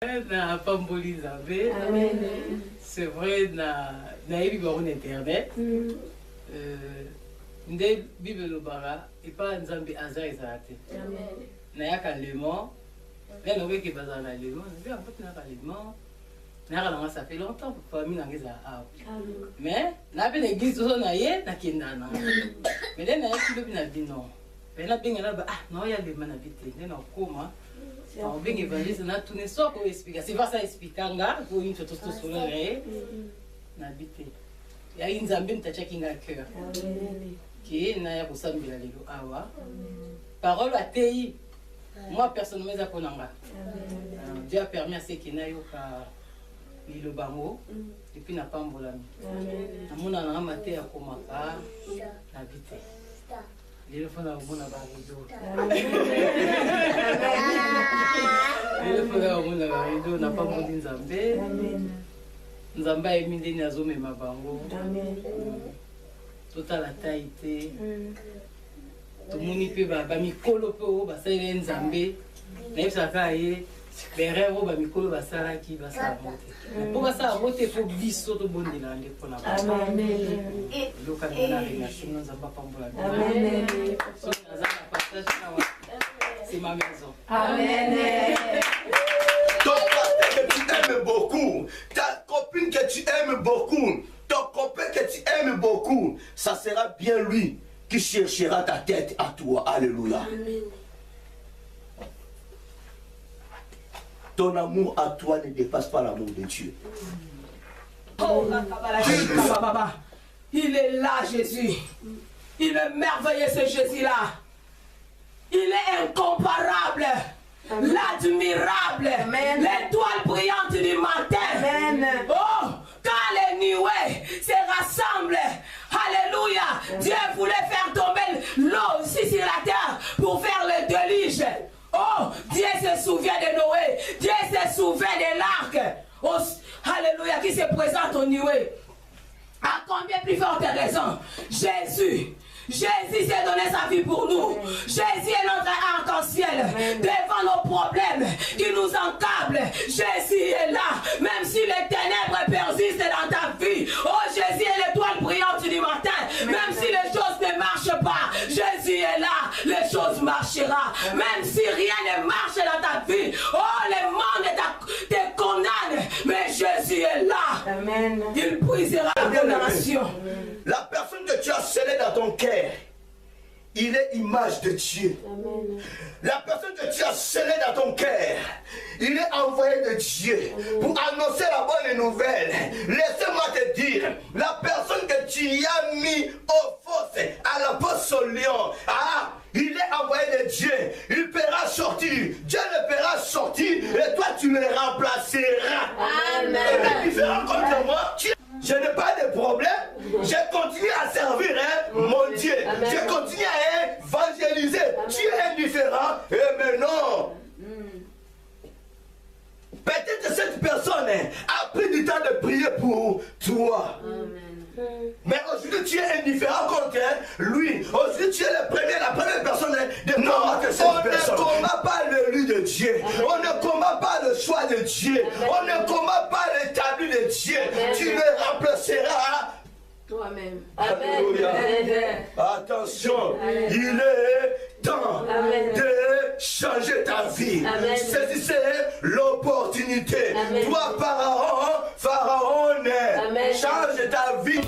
Na pamboli Nzambe. C'est vrai na yebi ba on internet. Nde Bible lobara et pas Nzambe aza ezate. Na yaka lemo. Mais on veut que bazar na lemo, on veut en fait na lemo. Na ça fait longtemps famille na ngeza a. Mais na pe l'église zo na ye na kindana. Mais na yaki lobi na bino. Mais na binga na ba ah non ya lema na bité, na koma. On vient évangéliser, on a tout ne soit qu'on explique. C'est pas ça expliquer nga, pour une chose tout sur le n'habiter. Il y a une zambine qui a checké un cœur. Qui est n'a pas sambi la lelo awa. Parole à TI. Moi personnellement ça connaanga. Dieu a permis à ceux qui n'a eu qu'à le bango et puis n'a pas mbolami. Amuna na maté ya komaka n'habiter. Il faut la bonne abarido. Il faut la bonne abarido. N'a pas mon Nzambe. Nzambe a mis des nazos mais ma bango. Total la taille. Tout le monde peut ba mikolo pe o ba sa Nzambe. N'est pas ça y berre o ba mikolo ba sala ki ba sa monter. Pour ça roter faut biso to bon de la pour la. Amen. Local na relation Nzamba pambola. Amen. C'est ma maison. Amen. Ton partenaire que tu aimes beaucoup, ta copine que tu aimes beaucoup, ton copain que tu aimes beaucoup, ça sera bien lui qui cherchera ta tête à toi. Alléluia. Amen. Ton amour à toi ne dépasse pas l'amour de Dieu. Oh, il est là, Jésus. Il est merveilleux, ce Jésus-là. Il est incomparable, l'admirable, l'étoile brillante du matin. Amen. Oh, quand les nuées se rassemblent, alléluia, Dieu voulait faire tomber l'eau ici sur la terre pour faire le déluge. Oh, Dieu se souvient de Noé, Dieu se souvient de l'arc. Oh, alléluia, qui se présente aux nuées. À combien plus forte raison, Jésus s'est donné sa vie pour nous. Jésus est notre arc-en-ciel devant nos problèmes qui nous encablent. Jésus est là, même si les ténèbres persistent dans ta vie. Oh, Jésus est l'étoile brillante du matin. Même si les choses ne marchent pas, Jésus est là, les choses marcheront. Même si rien ne marche dans ta vie, oh, le monde te condamne, mais Jésus est là. Amen. Il brisera la condamnation. La personne que tu as scellée dans ton cœur, il est image de Dieu. Amen. La personne que tu as scellée dans ton cœur, il est envoyé de Dieu pour annoncer la bonne nouvelle. Laissez-moi te dire, la personne que tu as mis au fosse à la poste au lion, il est envoyé de Dieu. Il paiera sortir. Dieu le paiera sortir et toi tu le remplaceras. Amen. Il est différent comme moi. Je n'ai pas de problème. Je continue à servir mon Dieu. Amen. Je continue à évangéliser. Tu es indifférent. Mais non. Peut-être que cette personne a pris du temps de prier pour toi. Amen. Mais aujourd'hui tu es indifférent contre lui. Aujourd'hui tu es la première personne de combattre cette personne. On ne combat pas l'élu de Dieu. Amen. On ne combat pas le choix de Dieu. Amen. On ne combat pas l'établi de Dieu. Amen. Tu le remplaceras toi-même. Alléluia. Attention, amen. Il est temps, amen, de changer ta vie. Saisissez l'opportunité. Toi, Pharaon, change ta vie.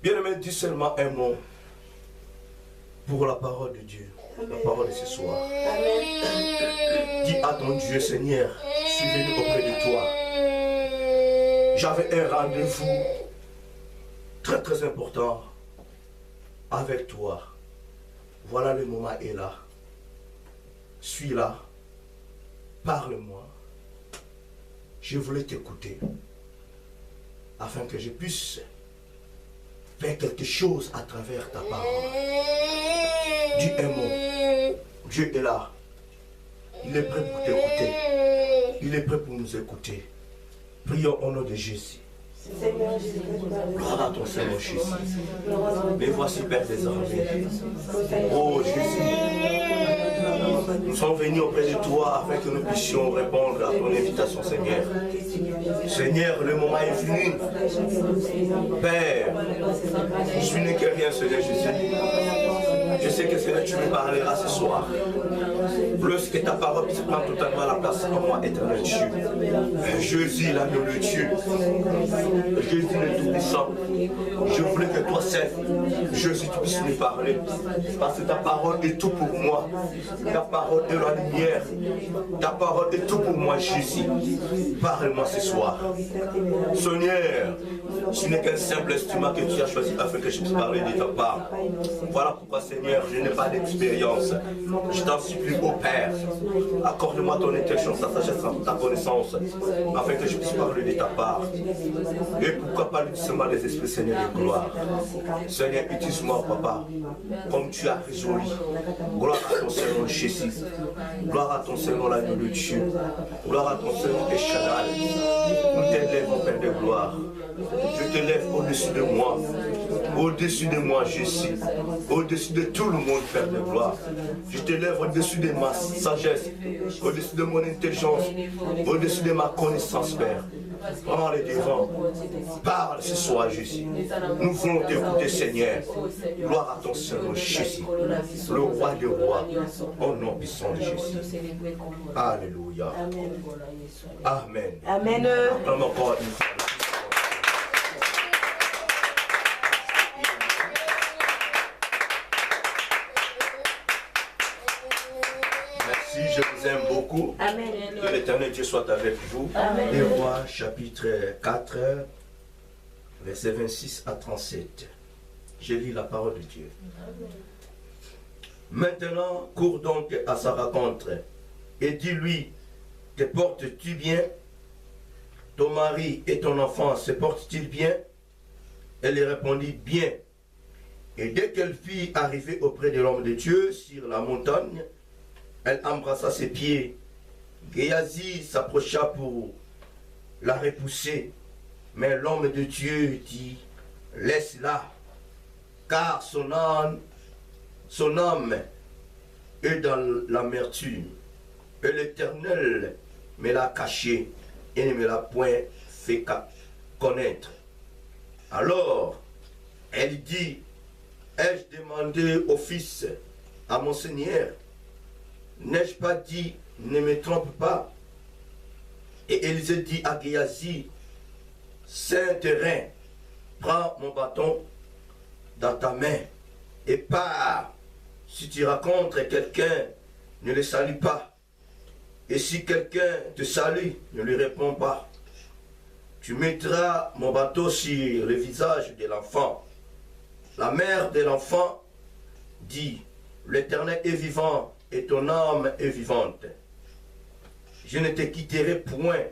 Bien-aimé, dis seulement un mot pour la parole de Dieu, la parole de ce soir. Dis à ton Dieu, Seigneur, je suis venu auprès de toi. J'avais un rendez-vous très très important avec toi. Voilà, le moment est là. Suis là. Parle-moi. Je voulais t'écouter afin que je puisse faire quelque chose à travers ta parole. Dis un mot. Dieu est là. Il est prêt pour t'écouter. Il est prêt pour nous écouter. Prions au nom de Jésus. Gloire à ton Seigneur Jésus. Mais voici, Père des armées. Oh Jésus, nous sommes venus auprès de toi afin que nous puissions répondre à ton invitation, Seigneur. Seigneur, le moment est venu. Père, je n'ai que rien, Seigneur Jésus. Je sais que Seigneur, tu me parleras ce soir. Plus que ta parole puisse prendre totalement la place en moi, éternel Dieu. Jésus, l'agneau de Dieu. Jésus le Tout-Puissant. Je voulais que toi seul, Jésus, tu puisses me parler. Parce que ta parole est tout pour moi. Ta parole est la lumière. Ta parole est tout pour moi, Jésus. Parle-moi ce soir. Seigneur, ce n'est qu'un simple instrument que tu as choisi afin que je puisse parler de ta part. Voilà pourquoi, Seigneur, je n'ai pas d'expérience. Je t'en supplie, ô Père, Accorde-moi ton intelligence, ta sagesse, ta connaissance, afin que je puisse parler de ta part. Et pourquoi pas le discernement des esprits, Seigneur de gloire. Seigneur, utilise-moi, Papa, comme tu as résolu. Gloire à ton Seigneur Jésus. Gloire à ton Seigneur, l'agneau de Dieu. Gloire à ton Seigneur Échadal. Nous t'élèvons, Père de gloire. Je t'élève au-dessus de moi. Au-dessus de moi, Jésus. Au-dessus de tout le monde, Père de gloire. Je t'élève au-dessus de ma sagesse. Au-dessus de mon intelligence. Au-dessus de ma connaissance, Père. Prends les devants. Parle ce soir, Jésus. Nous voulons t'écouter, Seigneur. Gloire à ton Seigneur Jésus, le roi des rois, au nom puissant de Jésus. Alléluia. Amen. Amen. Encore une fois. Je vous aime beaucoup. Amen. Que l'Éternel Dieu soit avec vous. Amen. Les Rois, chapitre 4, versets 26 à 37. Je lis la parole de Dieu. Amen. Maintenant, cours donc à sa rencontre et dis-lui, te portes-tu bien? Ton mari et ton enfant se portent-ils bien? Elle lui répondit, bien. Et dès qu'elle fut arrivée auprès de l'homme de Dieu sur la montagne, elle embrassa ses pieds. Géasi s'approcha pour la repousser. Mais l'homme de Dieu dit, laisse-la, car son âme est dans l'amertume. Et l'Éternel me l'a caché et ne me l'a point fait connaître. Alors, elle dit, ai-je demandé au fils à mon Seigneur? N'ai-je pas dit, ne me trompe pas? Et Élisée dit à Géasi, Saint-Terrain, prends mon bâton dans ta main et pars. Si tu rencontres quelqu'un, ne le salue pas. Et si quelqu'un te salue, ne lui réponds pas. Tu mettras mon bâton sur le visage de l'enfant. La mère de l'enfant dit, l'Éternel est vivant et ton âme est vivante. Je ne te quitterai point.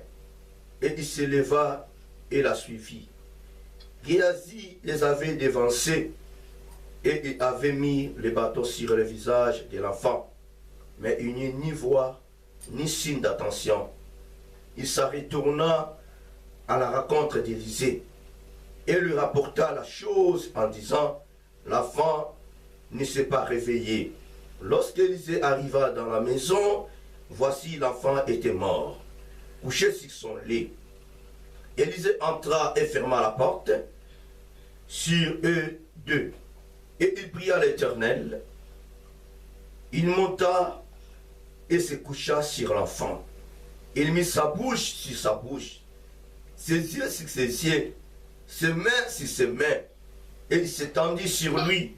Et il se leva et la suivit. Géasi les avait devancés et il avait mis le bâton sur le visage de l'enfant. Mais il n'y eut ni voix, ni signe d'attention. Il se retourna à la rencontre d'Élisée et lui rapporta la chose en disant, l'enfant ne s'est pas réveillé. Lorsqu'Élisée arriva dans la maison, voici l'enfant était mort, couché sur son lit. Élisée entra et ferma la porte sur eux deux. Et il pria l'Éternel. Il monta et se coucha sur l'enfant. Il mit sa bouche sur sa bouche, ses yeux sur ses yeux, ses mains sur ses mains. Et il s'étendit sur lui.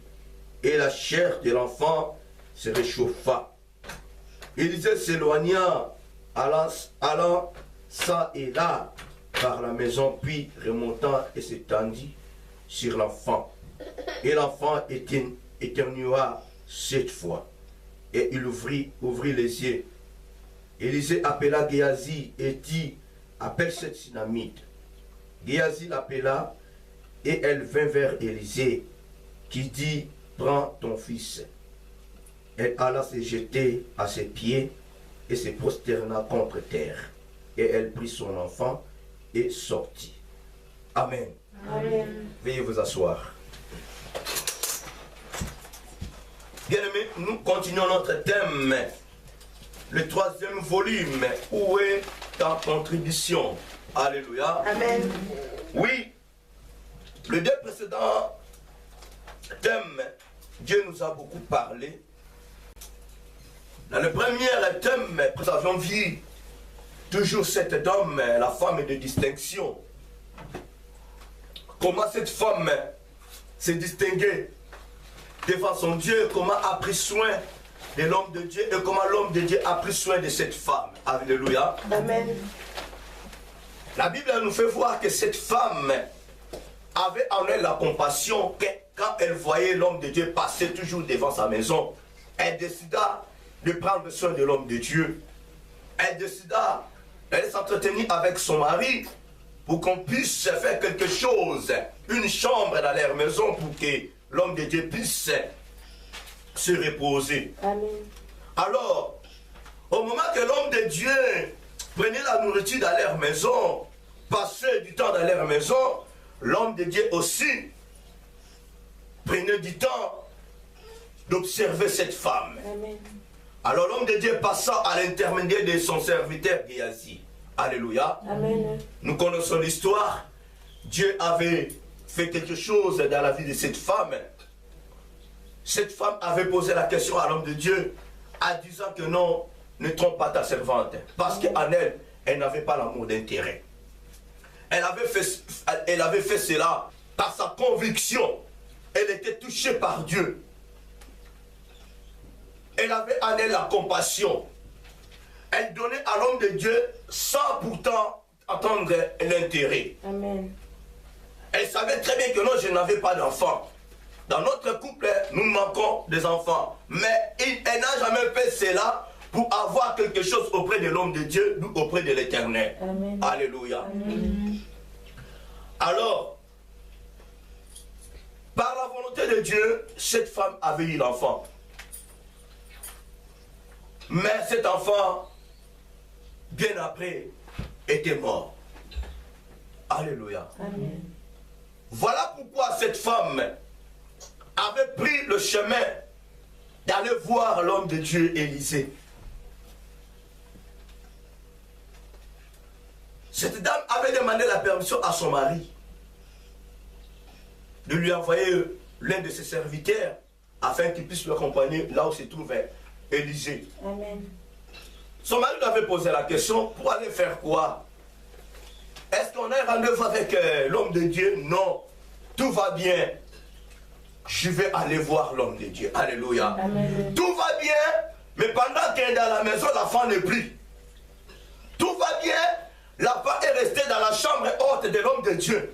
Et la chair de l'enfant se réchauffa. Élisée s'éloigna, allant ça et là par la maison, puis remontant et s'étendit sur l'enfant. Et l'enfant éternua 7 fois. Et il ouvrit les yeux. Élisée appela Géasi et dit, appelle cette Sunamite. Géasi l'appela et elle vint vers Élisée, qui dit, prends ton fils. Elle alla se jeter à ses pieds et se prosterna contre terre. Et elle prit son enfant et sortit. Amen. Amen. Veuillez vous asseoir. Bien-aimés, nous continuons notre thème. Le 3e volume. Où est ta contribution? Alléluia. Amen. Oui. Le 2 précédents thèmes, Dieu nous a beaucoup parlé. Dans le premier thème, nous avions vu toujours cette dame, la femme de distinction. Comment cette femme s'est distinguée devant son Dieu, comment a pris soin de l'homme de Dieu et comment l'homme de Dieu a pris soin de cette femme. Alléluia. Amen. La Bible nous fait voir que cette femme avait en elle la compassion que quand elle voyait l'homme de Dieu passer toujours devant sa maison, elle décida de prendre soin de l'homme de Dieu, elle décida d'aller s'entretenir avec son mari pour qu'on puisse faire quelque chose, une chambre dans leur maison pour que l'homme de Dieu puisse se reposer. Amen. Alors, au moment que l'homme de Dieu prenait la nourriture dans leur maison, passait du temps dans leur maison, l'homme de Dieu aussi prenait du temps d'observer cette femme. Amen. Alors l'homme de Dieu passa à l'intermédiaire de son serviteur Géasi. Alléluia. Amen. Nous connaissons l'histoire. Dieu avait fait quelque chose dans la vie de cette femme. Cette femme avait posé la question à l'homme de Dieu en disant que non, ne trompe pas ta servante. Parce qu'en elle, elle n'avait pas l'amour d'intérêt. Elle avait fait cela par sa conviction. Elle était touchée par Dieu. Elle avait en elle la compassion. Elle donnait à l'homme de Dieu sans pourtant attendre l'intérêt. Amen. Elle savait très bien que non, je n'avais pas d'enfant. Dans notre couple, nous manquons des enfants. Mais elle n'a jamais fait cela pour avoir quelque chose auprès de l'homme de Dieu, ou auprès de l'Éternel. Alléluia. Amen. Alors, par la volonté de Dieu, cette femme avait eu l'enfant. Mais cet enfant, bien après, était mort. Alléluia. Amen. Voilà pourquoi cette femme avait pris le chemin d'aller voir l'homme de Dieu Élisée. Cette dame avait demandé la permission à son mari de lui envoyer l'un de ses serviteurs afin qu'il puisse l'accompagner là où se trouvait Élisée. Amen. Son mari lui avait posé la question, pour aller faire quoi? Est-ce qu'on a un rendez-vous avec l'homme de Dieu? Non, tout va bien. Je vais aller voir l'homme de Dieu. Alléluia. Amen. Tout va bien, mais pendant qu'elle est dans la maison, l'enfant n'est plus. Tout va bien, l'enfant est resté dans la chambre haute de l'homme de Dieu.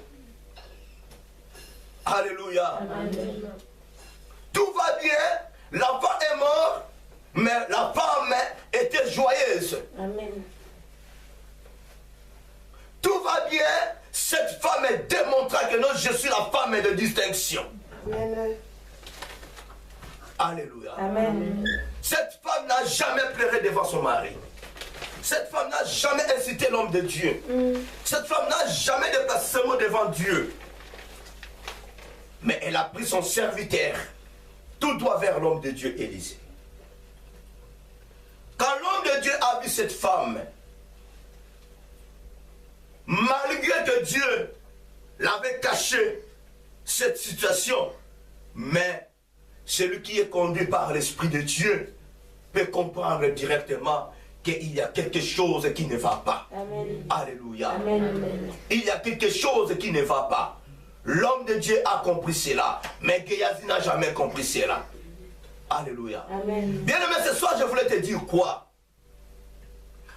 Alléluia. Amen. Tout va bien, l'enfant est mort, mais la femme était joyeuse. Amen. Tout va bien, cette femme démontra que non, je suis la femme de distinction. Amen. Alléluia. Amen. Cette femme n'a jamais pleuré devant son mari. Cette femme n'a jamais incité l'homme de Dieu. Cette femme n'a jamais déplacé ce mot devant Dieu. Mais elle a pris son serviteur, tout droit vers l'homme de Dieu Élisée. Quand l'homme de Dieu a vu cette femme, malgré que Dieu l'avait caché cette situation, mais celui qui est conduit par l'Esprit de Dieu peut comprendre directement qu'il y a quelque chose qui ne va pas. Amen. Alléluia. Amen. Il y a quelque chose qui ne va pas. L'homme de Dieu a compris cela, mais Géasi n'a jamais compris cela. Alléluia. Amen. Bien aimé, ce soir, je voulais te dire quoi?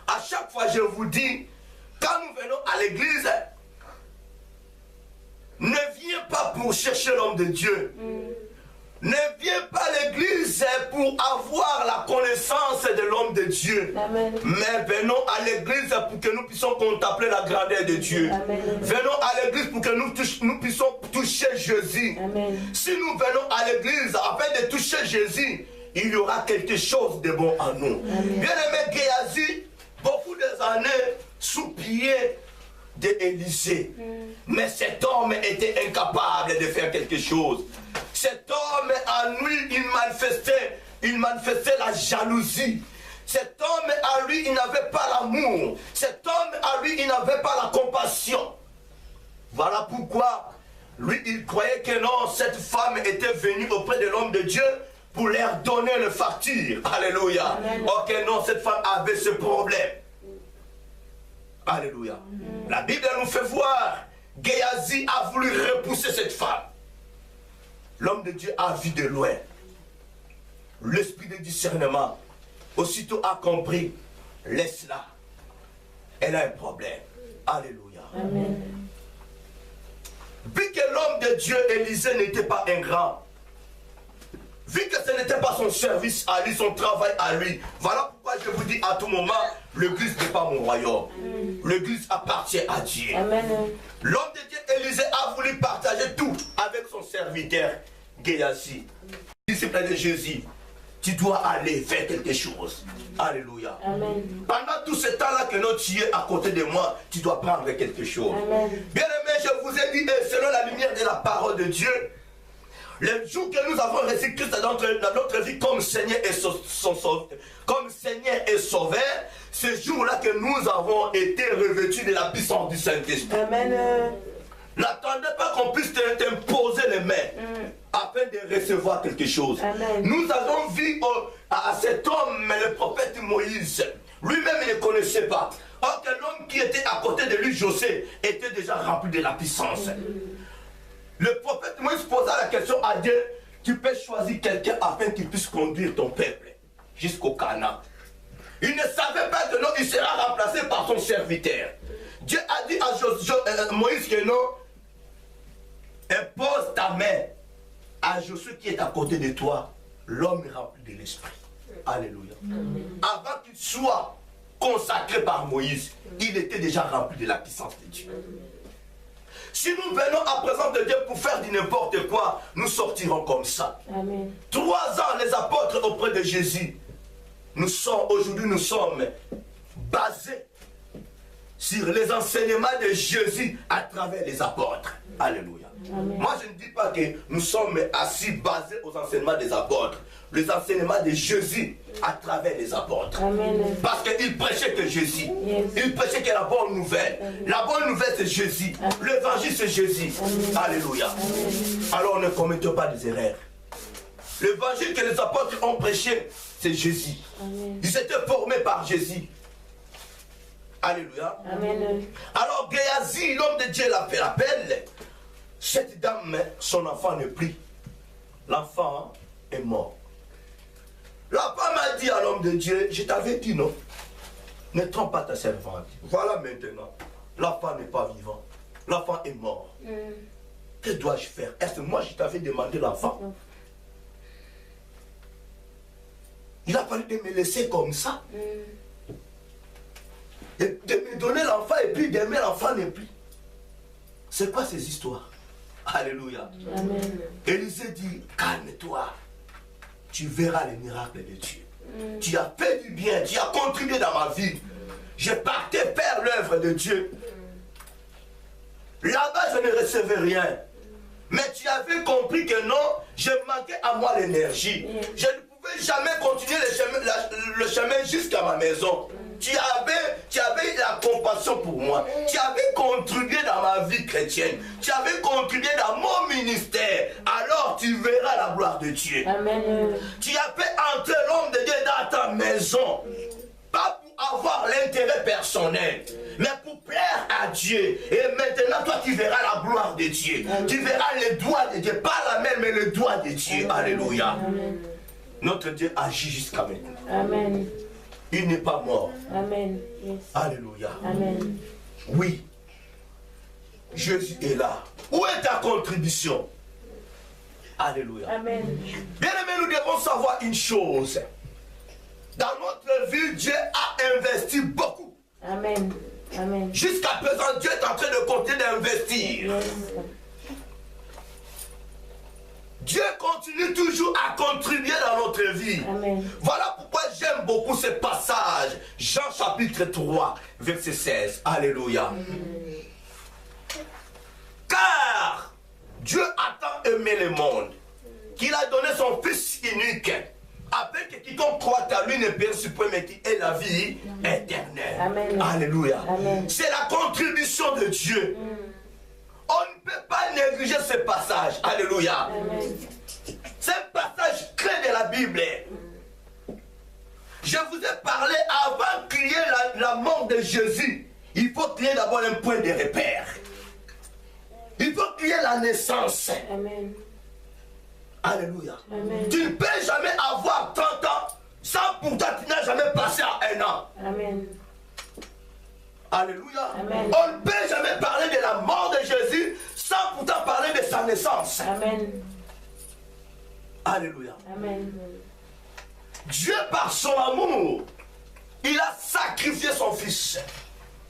À chaque fois, je vous dis, quand nous venons à l'église, ne viens pas pour chercher l'homme de Dieu. Ne viens pas à l'église pour avoir la connaissance de l'homme de Dieu. Amen. Mais venons à l'église pour que nous puissions contempler la grandeur de Dieu. Amen. Venons à l'église pour que nous puissions toucher Jésus. Amen. Si nous venons à l'église afin de toucher Jésus, il y aura quelque chose de bon en nous. Bien-aimé Géasi, beaucoup d'années sous pied d'Élisée. Mais cet homme était incapable de faire quelque chose. Cet homme en lui, il manifestait la jalousie. Cet homme en lui, il n'avait pas l'amour. Cet homme en lui, il n'avait pas la compassion. Voilà pourquoi, lui, il croyait que non, cette femme était venue auprès de l'homme de Dieu pour leur donner le facture. Alléluia. Ok, non, cette femme avait ce problème. Alléluia. La Bible nous fait voir, Géasi a voulu repousser cette femme. L'homme de Dieu a vu de loin. L'esprit de discernement, aussitôt a compris, laisse-la. Elle a un problème. Alléluia. Amen. Vu que l'homme de Dieu, Élisée, n'était pas un grand, vu que ce n'était pas son service à lui, son travail à lui, voilà pourquoi je vous dis à tout moment, l'église n'est pas mon royaume. L'église appartient à Dieu. L'homme de Dieu, Élisée, a voulu partager tout avec son serviteur, Géasi. Disciple de Jésus, tu dois aller faire quelque chose. Alléluia. Amen. Pendant tout ce temps-là que notre Dieu est à côté de moi, tu dois prendre quelque chose. Bien-aimé, je vous ai dit, selon la lumière de la parole de Dieu, le jour que nous avons reçu Christ dans notre vie comme Seigneur et Sauveur, ce jour-là que nous avons été revêtus de la puissance du Saint-Esprit. Amen. N'attendez pas qu'on puisse t'imposer les mains afin de recevoir quelque chose. Amen. Nous avons vu à cet homme, le prophète Moïse, lui-même il ne connaissait pas. Or que l'homme qui était à côté de lui, José, était déjà rempli de la puissance. Le prophète Moïse posa la question à Dieu, tu peux choisir quelqu'un afin qu'il puisse conduire ton peuple jusqu'au Canaan. Il ne savait pas que non, il sera remplacé par son serviteur. Dieu a dit à Moïse que non, impose ta main à Josué qui est à côté de toi, l'homme rempli de l'esprit. Alléluia. Avant qu'il soit consacré par Moïse, il était déjà rempli de la puissance de Dieu. Si nous venons à présent de Dieu pour faire du n'importe quoi, nous sortirons comme ça. Amen. 3 ans, les apôtres auprès de Jésus. Aujourd'hui, nous sommes basés sur les enseignements de Jésus à travers les apôtres. Alléluia. Amen. Moi, je ne dis pas que nous sommes assis basés aux enseignements des apôtres. Les enseignements de Jésus à travers les apôtres. Amen. Parce qu'ils prêchaient que Jésus. Yes. Ils prêchaient que la bonne nouvelle. Amen. La bonne nouvelle, c'est Jésus. L'évangile, c'est Jésus. Amen. Alléluia. Amen. Alors, ne commettons pas des erreurs. L'évangile que les apôtres ont prêché, c'est Jésus. Amen. Ils étaient formés par Jésus. Alléluia. Amen. Alors, Géasi, l'homme de Dieu, l'a fait l'appel. Cette dame, son enfant n'est plus. L'enfant est mort. La femme a dit à l'homme de Dieu, je t'avais dit non, ne trompe pas ta servante. Voilà maintenant, l'enfant n'est pas vivant, l'enfant est mort. Que dois-je faire? Est-ce que moi je t'avais demandé l'enfant? Il a fallu de me laisser comme ça. Et de me donner l'enfant et puis demain l'enfant n'est plus. C'est quoi ces histoires? Alléluia. Amen. Élisée dit, calme-toi. Tu verras les miracles de Dieu. Tu as fait du bien, tu as contribué dans ma vie. Je partais faire l'œuvre de Dieu. Là-bas, je ne recevais rien. Mais tu avais compris que non, je manquais à moi l'énergie. Je ne pouvais jamais continuer le chemin jusqu'à ma maison. Tu avais la compassion pour moi. Tu avais contribué dans ma vie chrétienne. Tu avais contribué dans mon ministère. Alors tu verras la gloire de Dieu. Amen. Tu as fait entrer l'homme de Dieu dans ta maison. Pas pour avoir l'intérêt personnel, mais pour plaire à Dieu. Et maintenant, toi, tu verras la gloire de Dieu. Amen. Tu verras les doigts de Dieu. Pas la main, mais les doigts de Dieu. Amen. Alléluia. Amen. Notre Dieu agit jusqu'à maintenant. Amen. Il n'est pas mort. Amen. Yes. Alléluia. Amen. Oui. Jésus est là. Où est ta contribution? Alléluia. Amen. Bien aimé, nous devons savoir une chose. Dans notre vie, Dieu a investi beaucoup. Amen. Amen. Jusqu'à présent, Dieu est en train de continuer d'investir. Yes. Dieu continue toujours à contribuer dans notre vie. Amen. Voilà pourquoi j'aime beaucoup ce passage. Jean chapitre 3, verset 16. Alléluia. Amen. Car Dieu a tant aimé le monde qu'il a donné son Fils unique, afin que quiconque croit à lui ne périsse point, mais qui ait la vie éternelle. Amen. Alléluia. C'est la contribution de Dieu. On ne peut pas négliger ce passage. Alléluia. C'est un passage clé de la Bible. Je vous ai parlé avant qu'il y ait la mort de Jésus. Il faut qu'il y ait d'abord un point de repère. Il faut qu'il y ait la naissance. Amen. Alléluia. Amen. Tu ne peux jamais avoir 30 ans sans pourtant tu n'as jamais passé à 1 an. Amen. Alléluia. Amen. On ne peut jamais parler de la mort de Jésus sans pourtant parler de sa naissance. Amen. Alléluia. Amen. Dieu, par son amour, il a sacrifié son fils.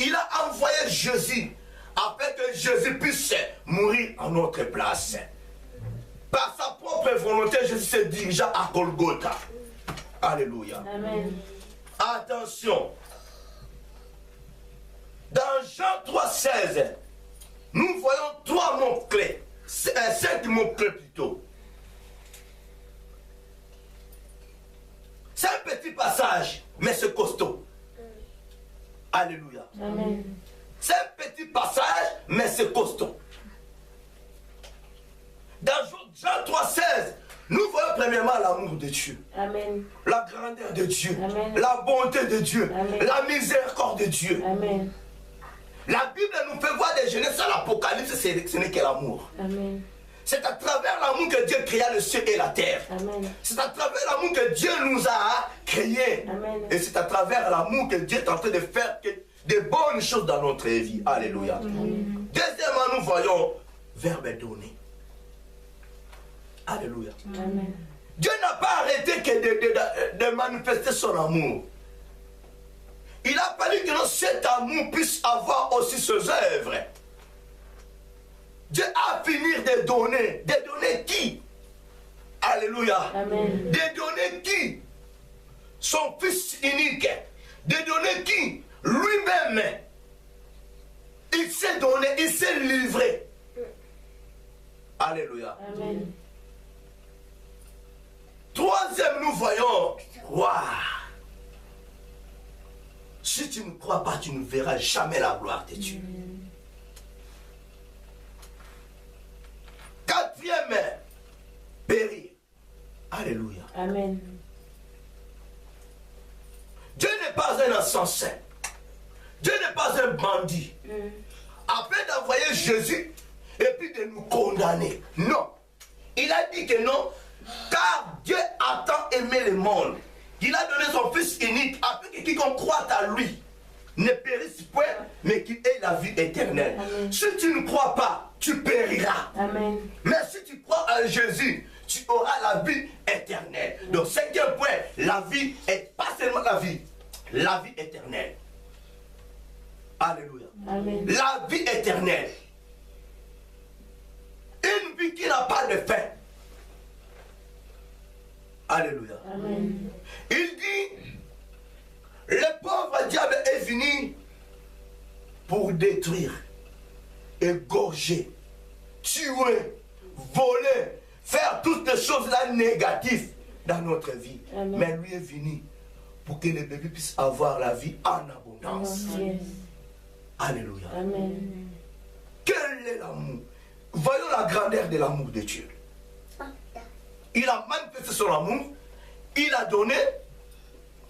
Il a envoyé Jésus afin que Jésus puisse mourir en notre place. Par sa propre volonté, Jésus se dirigea à Golgotha. Alléluia. Amen. Attention. Dans Jean 3,16, nous voyons 3 mots-clés. 5 mots-clés plutôt. C'est un petit passage, mais c'est costaud. Alléluia. Amen. C'est un petit passage, mais c'est costaud. Dans Jean 3,16, nous voyons premièrement l'amour de Dieu. Amen. La grandeur de Dieu. Amen. La bonté de Dieu. Amen. La miséricorde de Dieu. Amen. La Bible nous fait voir des Genèse à l'Apocalypse, ce n'est que l'amour. Amen. C'est à travers l'amour que Dieu créa le ciel et la terre. Amen. C'est à travers l'amour que Dieu nous a créés. Amen. Et c'est à travers l'amour que Dieu est en train de faire de bonnes choses dans notre vie. Alléluia. Amen. Deuxièmement, nous voyons verbe donné. Alléluia. Amen. Dieu n'a pas arrêté que de manifester son amour. Il a fallu que cet amour puisse avoir aussi ses œuvres. Dieu a fini de donner. De donner qui? Alléluia. Amen. De donner qui? Son fils unique. De donner qui? Lui-même. Il s'est donné, il s'est livré. Alléluia. Amen. Troisième, nous voyons croire. Si tu ne crois pas, tu ne verras jamais la gloire de Dieu. Quatrième, périr. Alléluia. Amen. Dieu n'est pas un insensé. Dieu n'est pas un bandit. Afin d'envoyer Jésus et puis de nous condamner. Non. Il a dit que non, car Dieu a tant aimé le monde. Il a donné son Fils unique afin que quiconque croit à lui ne périsse point, mais qu'il ait la vie éternelle. Amen. Si tu ne crois pas, tu périras. Amen. Mais si tu crois en Jésus, tu auras la vie éternelle. Donc, cinquième point, la vie est pas seulement la vie éternelle. Alléluia. Amen. La vie éternelle. Une vie qui n'a pas de fin. Alléluia. Amen. Il dit, le pauvre diable est venu pour détruire, égorger, tuer, voler, faire toutes les choses là négatives dans notre vie. Amen. Mais lui est venu pour que les bébés puissent avoir la vie en abondance. Yes. Alléluia. Amen. Quel est l'amour? Voyons la grandeur de l'amour de Dieu. Il a manifesté son amour, il a donné.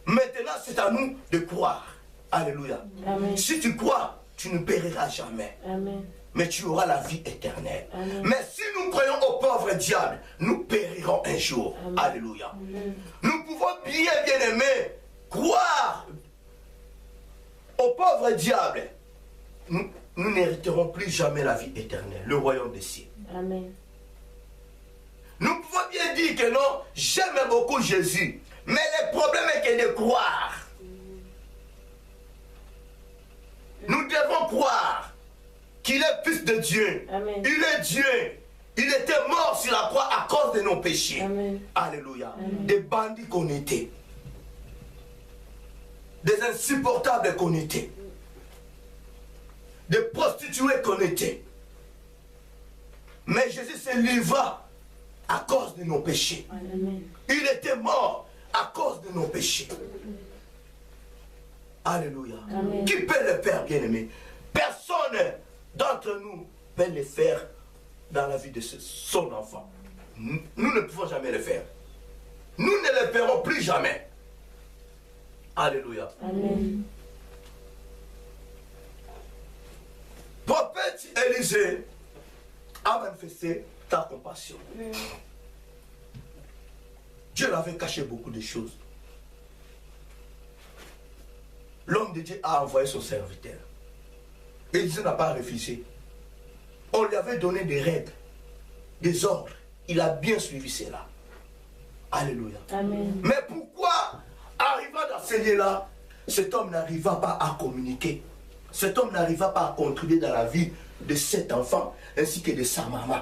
Maintenant, c'est à nous de croire. Alléluia. Amen. Si tu crois, tu ne périras jamais. Amen. Mais tu auras la vie éternelle. Amen. Mais si nous croyons au pauvre diable, nous périrons un jour. Amen. Alléluia. Amen. Nous pouvons bien aimer, croire au pauvre diable. Nous n'hériterons plus jamais la vie éternelle, le royaume des cieux. Amen. Nous pouvons bien dire que non, j'aime beaucoup Jésus. Mais le problème est que de croire. Nous devons croire qu'il est fils de Dieu. Amen. Il est Dieu. Il était mort sur la croix à cause de nos péchés. Amen. Alléluia. Amen. Des bandits qu'on était. Des insupportables qu'on était. Des prostituées qu'on était. Mais Jésus se livra à cause de nos péchés. Amen. Il était mort à cause de nos péchés. Alléluia. Amen. Qui peut le faire, bien-aimé? Personne d'entre nous peut le faire dans la vie de son enfant. Nous ne pouvons jamais le faire. Nous ne le ferons plus jamais. Alléluia. Amen. Prophète Élisée a manifesté ta compassion. Dieu l'avait caché beaucoup de choses. L'homme de Dieu a envoyé son serviteur. Élisée n'a pas refusé. On lui avait donné des règles, des ordres. Il a bien suivi cela. Alléluia. Amen. Mais pourquoi, arrivant dans ce lieu-là, cet homme n'arriva pas à communiquer? Cet homme n'arriva pas à contribuer dans la vie de cet enfant ainsi que de sa maman.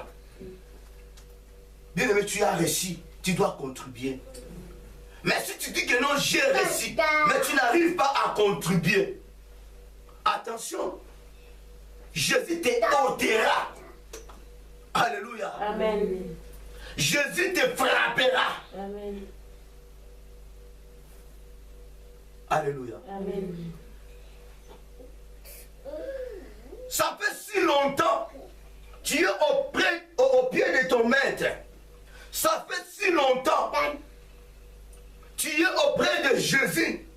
Bien aimé, tu as réussi, tu dois contribuer. Mais si tu dis que non, j'ai réussi, mais tu n'arrives pas à contribuer, attention, Jésus te ôtera. Alléluia. Amen. Jésus te frappera. Amen. Alléluia. Amen. Ça fait si longtemps, tu es au pied de ton maître. Ça fait si longtemps, tu es auprès de Jésus.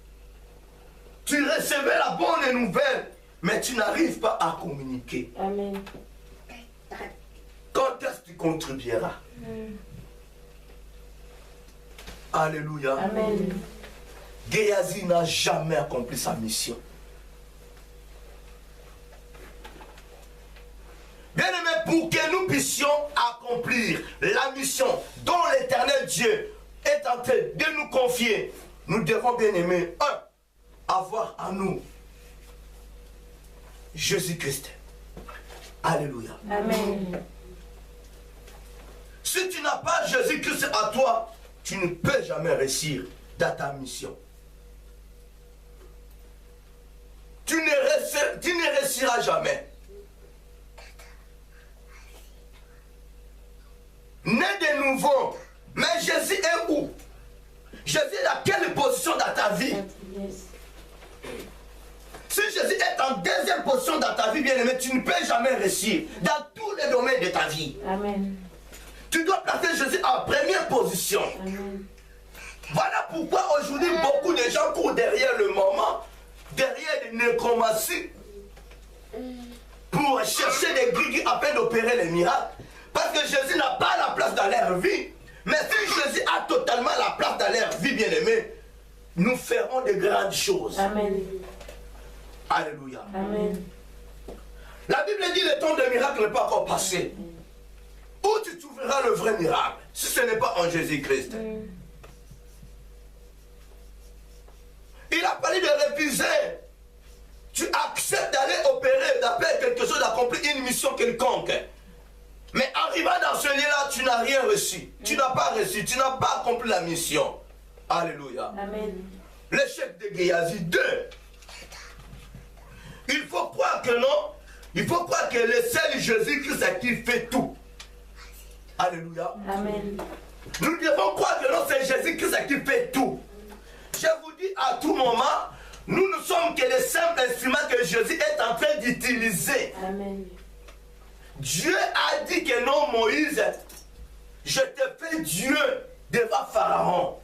Tu recevais la bonne nouvelle, mais tu n'arrives pas à communiquer. Amen. Quand est-ce que tu contribueras? Alléluia. Amen. Géasi n'a jamais accompli sa mission. Bien-aimé, pour que nous puissions accomplir la mission dont l'Éternel Dieu est en train de nous confier, nous devons, bien-aimé, avoir en nous Jésus-Christ. Alléluia. Amen. Si tu n'as pas Jésus-Christ à toi, tu ne peux jamais réussir dans ta mission. Tu ne réussiras jamais. Né de nouveau, mais Jésus est où? Jésus est à quelle position dans ta vie? Si Jésus est en deuxième position dans ta vie, bien-aimé, tu ne peux jamais réussir dans tous les domaines de ta vie. Amen. Tu dois placer Jésus en première position. Amen. Voilà pourquoi aujourd'hui beaucoup de gens courent derrière le moment, derrière les nécromancies, pour chercher des grigis afin d'opérer les miracles. Parce que Jésus n'a pas la place dans leur vie. Mais si Jésus a totalement la place dans leur vie, bien-aimé, nous ferons de grandes choses. Amen. Alléluia. Amen. La Bible dit le temps de miracle n'est pas encore passé. Où tu trouveras le vrai miracle si ce n'est pas en Jésus-Christ? Il a parlé de refuser. Tu acceptes d'aller opérer, d'appeler quelque chose, d'accomplir une mission quelconque. Mais arrivant dans ce lieu-là, tu n'as rien reçu. Tu n'as pas reçu, tu n'as pas accompli la mission. Alléluia. Amen. L'échec de Géasi 2. Il faut croire que non. Il faut croire que le seul Jésus-Christ qui fait tout. Alléluia. Amen. Nous devons croire que non, c'est Jésus-Christ qui fait tout. Je vous dis à tout moment, nous ne sommes que les simples instruments que Jésus est en train d'utiliser. Amen. Dieu a dit que non, Moïse, je te fais Dieu devant Pharaon.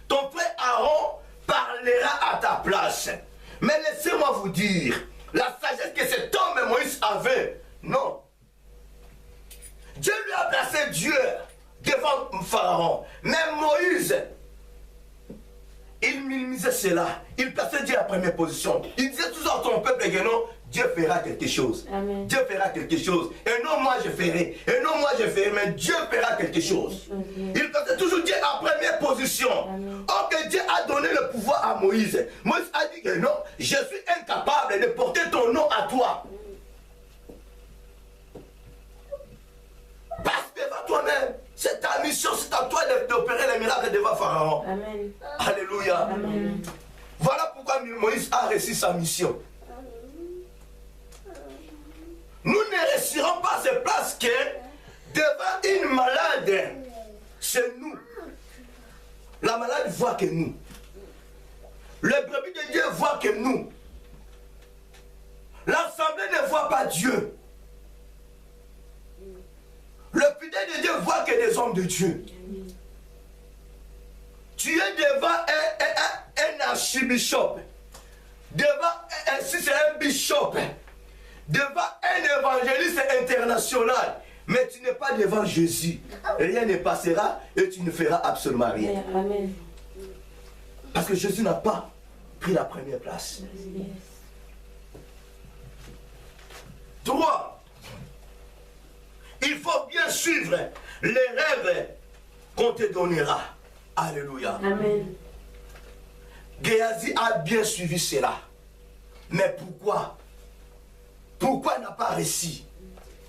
Ton frère Aaron parlera à ta place. Mais laissez-moi vous dire, la sagesse que cet homme Moïse avait, non. Dieu lui a placé Dieu devant Pharaon. Mais Moïse, il minimisait cela. Il plaçait Dieu à la première position. Il disait toujours à son peuple que non, Dieu fera quelque chose. Amen. Dieu fera quelque chose. Et non, moi je ferai. Et non, moi je ferai. Mais Dieu fera quelque chose. Il plaçait toujours Dieu à première position. Amen. Or que Dieu a donné le pouvoir à Moïse. Moïse a dit que non, je suis incapable de porter ton nom à toi. Passe devant toi-même. C'est ta mission, c'est à toi d'opérer les miracles devant Pharaon. Amen. Alléluia. Amen. Voilà pourquoi Moïse a réussi sa mission. Nous ne réussirons pas ces places que devant une malade, c'est nous. La malade voit que nous. Le brebis de Dieu voit que nous. L'assemblée ne voit pas Dieu. Le fidèle de Dieu voit que des hommes de Dieu. Tu es devant un archibishop, devant si c'est un bishop, devant un évangéliste international, mais tu n'es pas devant Jésus. Rien ne passera et tu ne feras absolument rien. Amen. Parce que Jésus n'a pas pris la première place. 3. Il faut bien suivre les rêves qu'on te donnera. Alléluia. Amen. Géasi a bien suivi cela. Mais pourquoi? Pourquoi il n'a pas réussi?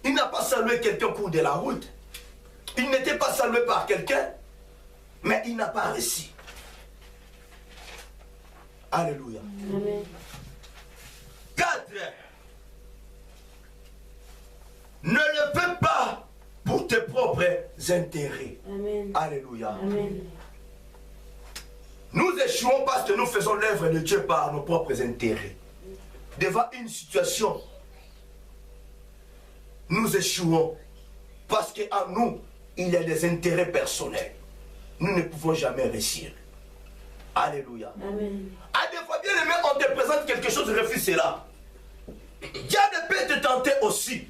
Il n'a pas salué quelqu'un au cours de la route. Il n'était pas salué par quelqu'un, mais il n'a pas réussi. Alléluia. Amen. 4. Ne le fais pas pour tes propres intérêts. Amen. Alléluia. Amen. Nous échouons parce que nous faisons l'œuvre de Dieu par nos propres intérêts. Devant une situation, nous échouons parce qu'en nous, il y a des intérêts personnels. Nous ne pouvons jamais réussir. Alléluia. Amen. À des fois, bien aimé, on te présente quelque chose, refuse cela. Diable peut te tenter aussi.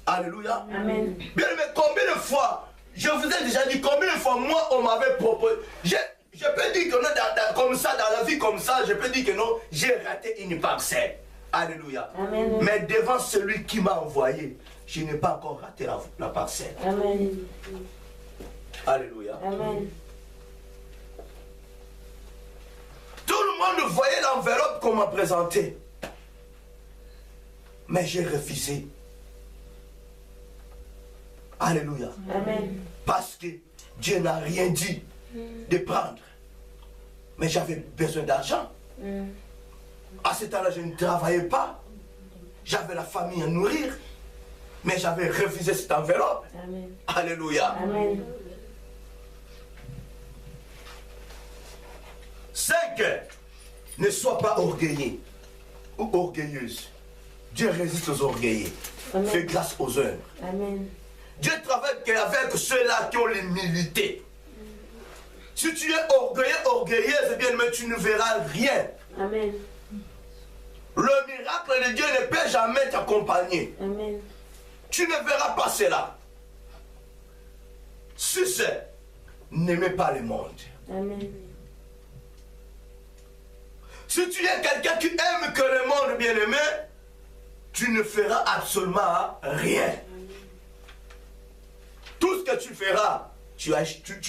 Alléluia. Amen. Bien aimé, combien de fois, je vous ai déjà dit, combien de fois moi on m'avait proposé. Je peux dire que non, comme ça, dans la vie comme ça, je peux dire que non, j'ai raté une parcelle. Alléluia. Amen. Mais devant celui qui m'a envoyé, je n'ai pas encore raté la parcelle. Amen. Alléluia. Amen. Tout le monde voyait l'enveloppe qu'on m'a présentée. Mais j'ai refusé. Alléluia. Amen. Parce que Dieu n'a rien dit de prendre. Mais j'avais besoin d'argent. À ce temps-là, je ne travaillais pas. J'avais la famille à nourrir. Mais j'avais refusé cette enveloppe. Amen. Alléluia. Amen. 5. Ne sois pas orgueilleux ou orgueilleuse. Dieu résiste aux orgueilleux. Amen. Fais grâce aux œuvres. Amen. Dieu travaille avec ceux-là qui ont l'humilité. Si tu es orgueilleux, orgueilleuse, bien, mais tu ne verras rien. Amen. Le miracle de Dieu ne peut jamais t'accompagner. Amen. Tu ne verras pas cela. 6. N'aimez pas le monde. Amen. Si tu es quelqu'un qui aime que le monde, bien-aimé, tu ne feras absolument rien. Tout ce que tu feras, tu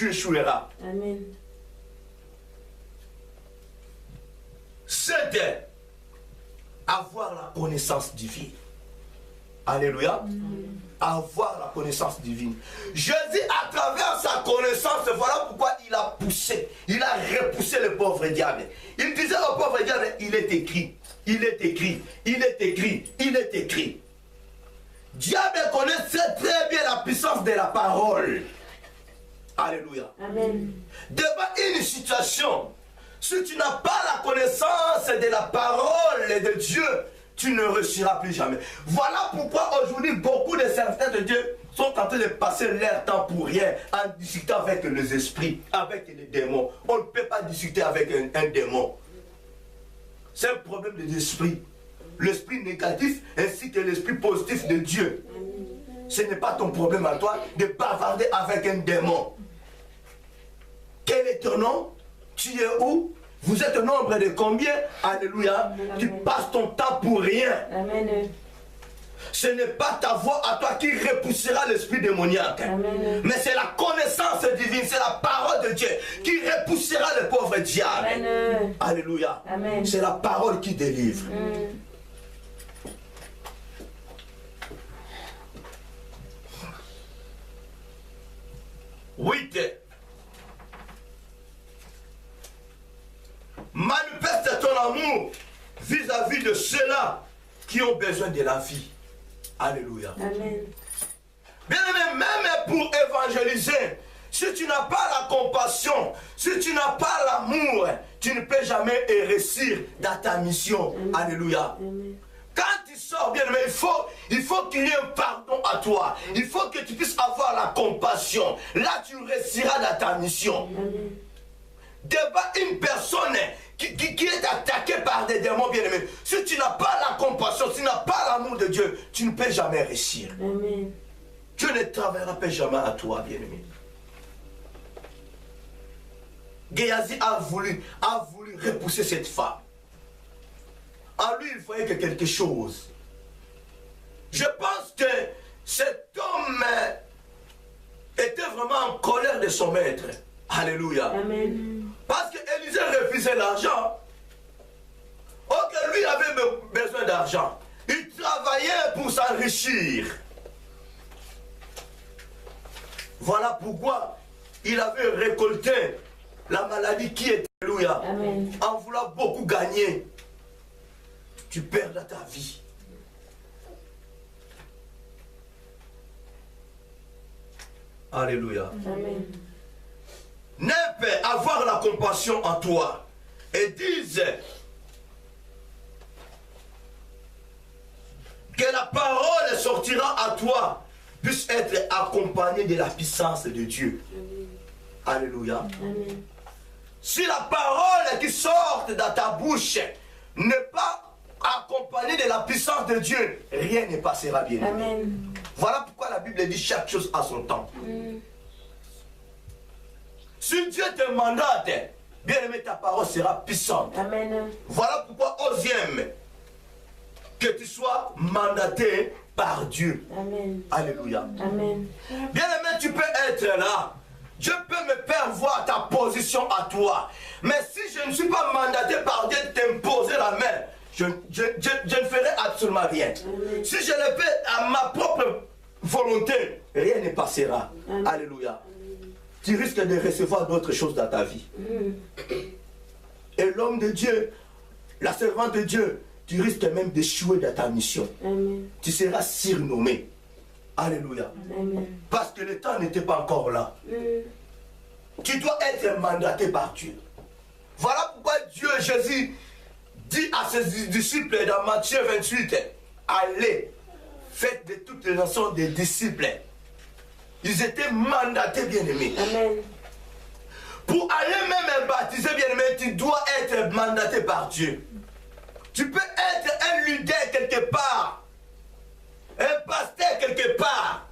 échoueras. Amen. 7. Avoir la connaissance divine. Alléluia. Avoir la connaissance divine. Jésus, à travers sa connaissance, voilà pourquoi il a poussé, il a repoussé le pauvre diable. Il disait au pauvre diable, il est écrit, il est écrit, il est écrit, il est écrit. Diable connaissait très bien la puissance de la parole. Alléluia. Amen. Devant une situation, si tu n'as pas la connaissance de la parole de Dieu, tu ne réussiras plus jamais. Voilà pourquoi aujourd'hui beaucoup de serviteurs de Dieu sont en train de passer leur temps pour rien en discutant avec les esprits, avec les démons. On ne peut pas discuter avec un démon. C'est un problème de l'esprit. L'esprit négatif ainsi que l'esprit positif de Dieu. Ce n'est pas ton problème à toi de bavarder avec un démon. Quel est ton nom? Tu es où? Vous êtes au nombre de combien? Alléluia. Amen. Tu passes ton temps pour rien. Amen. Ce n'est pas ta voix à toi qui repoussera l'esprit démoniaque. Amen. Mais c'est la connaissance divine, c'est la parole de Dieu qui repoussera le pauvre diable. Amen. Alléluia. Amen. C'est la parole qui délivre. 8. Manifeste ton amour vis-à-vis de ceux-là qui ont besoin de la vie. Alléluia. Amen. Bien aimé, même pour évangéliser, si tu n'as pas la compassion, si tu n'as pas l'amour, tu ne peux jamais réussir dans ta mission. Amen. Alléluia. Amen. Quand tu sors, bien aimé, il faut qu'il y ait un pardon à toi. Il faut que tu puisses avoir la compassion. Là, tu réussiras dans ta mission. Amen. Devant une personne qui est attaquée par des démons, bien aimé, si tu n'as pas la compassion, si tu n'as pas l'amour de Dieu, tu ne peux jamais réussir. Amen. Dieu ne travaillera pas jamais à toi, bien aimé. Géasi a voulu repousser cette femme. En lui, il voyait que quelque chose. Je pense que cet homme était vraiment en colère de son maître. Alléluia. Amen. Parce qu'Élisée refusait l'argent. Or que lui avait besoin d'argent. Il travaillait pour s'enrichir. Voilà pourquoi il avait récolté la maladie qui était, alléluia. Amen. En voulant beaucoup gagner, tu perds ta vie. Alléluia. Amen. N'aie pas avoir la compassion en toi et dise que la parole sortira à toi puisse être accompagnée de la puissance de Dieu. Amen. Alléluia. Amen. Si la parole qui sort de ta bouche n'est pas accompagnée de la puissance de Dieu, rien ne passera bien. Amen. Voilà pourquoi la Bible dit chaque chose à son temps. Si Dieu te mandate, bien aimé, ta parole sera puissante. Amen. Voilà pourquoi osième que tu sois mandaté par Dieu. Amen. Alléluia. Amen. Bien aimé, tu peux être là. Dieu peut me faire voir ta position à toi. Mais si je ne suis pas mandaté par Dieu de t'imposer la main, je ne ferai absolument rien. Amen. Si je le fais à ma propre volonté, rien ne passera. Amen. Alléluia. Tu risques de recevoir d'autres choses dans ta vie. Et l'homme de Dieu, la servante de Dieu, tu risques même d'échouer dans ta mission. Amen. Tu seras surnommé. Alléluia. Amen. Parce que le temps n'était pas encore là. Tu dois être mandaté par Dieu. Voilà pourquoi Dieu, Jésus, dit à ses disciples dans Matthieu 28, allez, faites de toutes les nations des disciples. Ils étaient mandatés, bien-aimés. Amen. Pour aller même baptiser, bien-aimé, tu dois être mandaté par Dieu. Tu peux être un leader quelque part, un pasteur quelque part,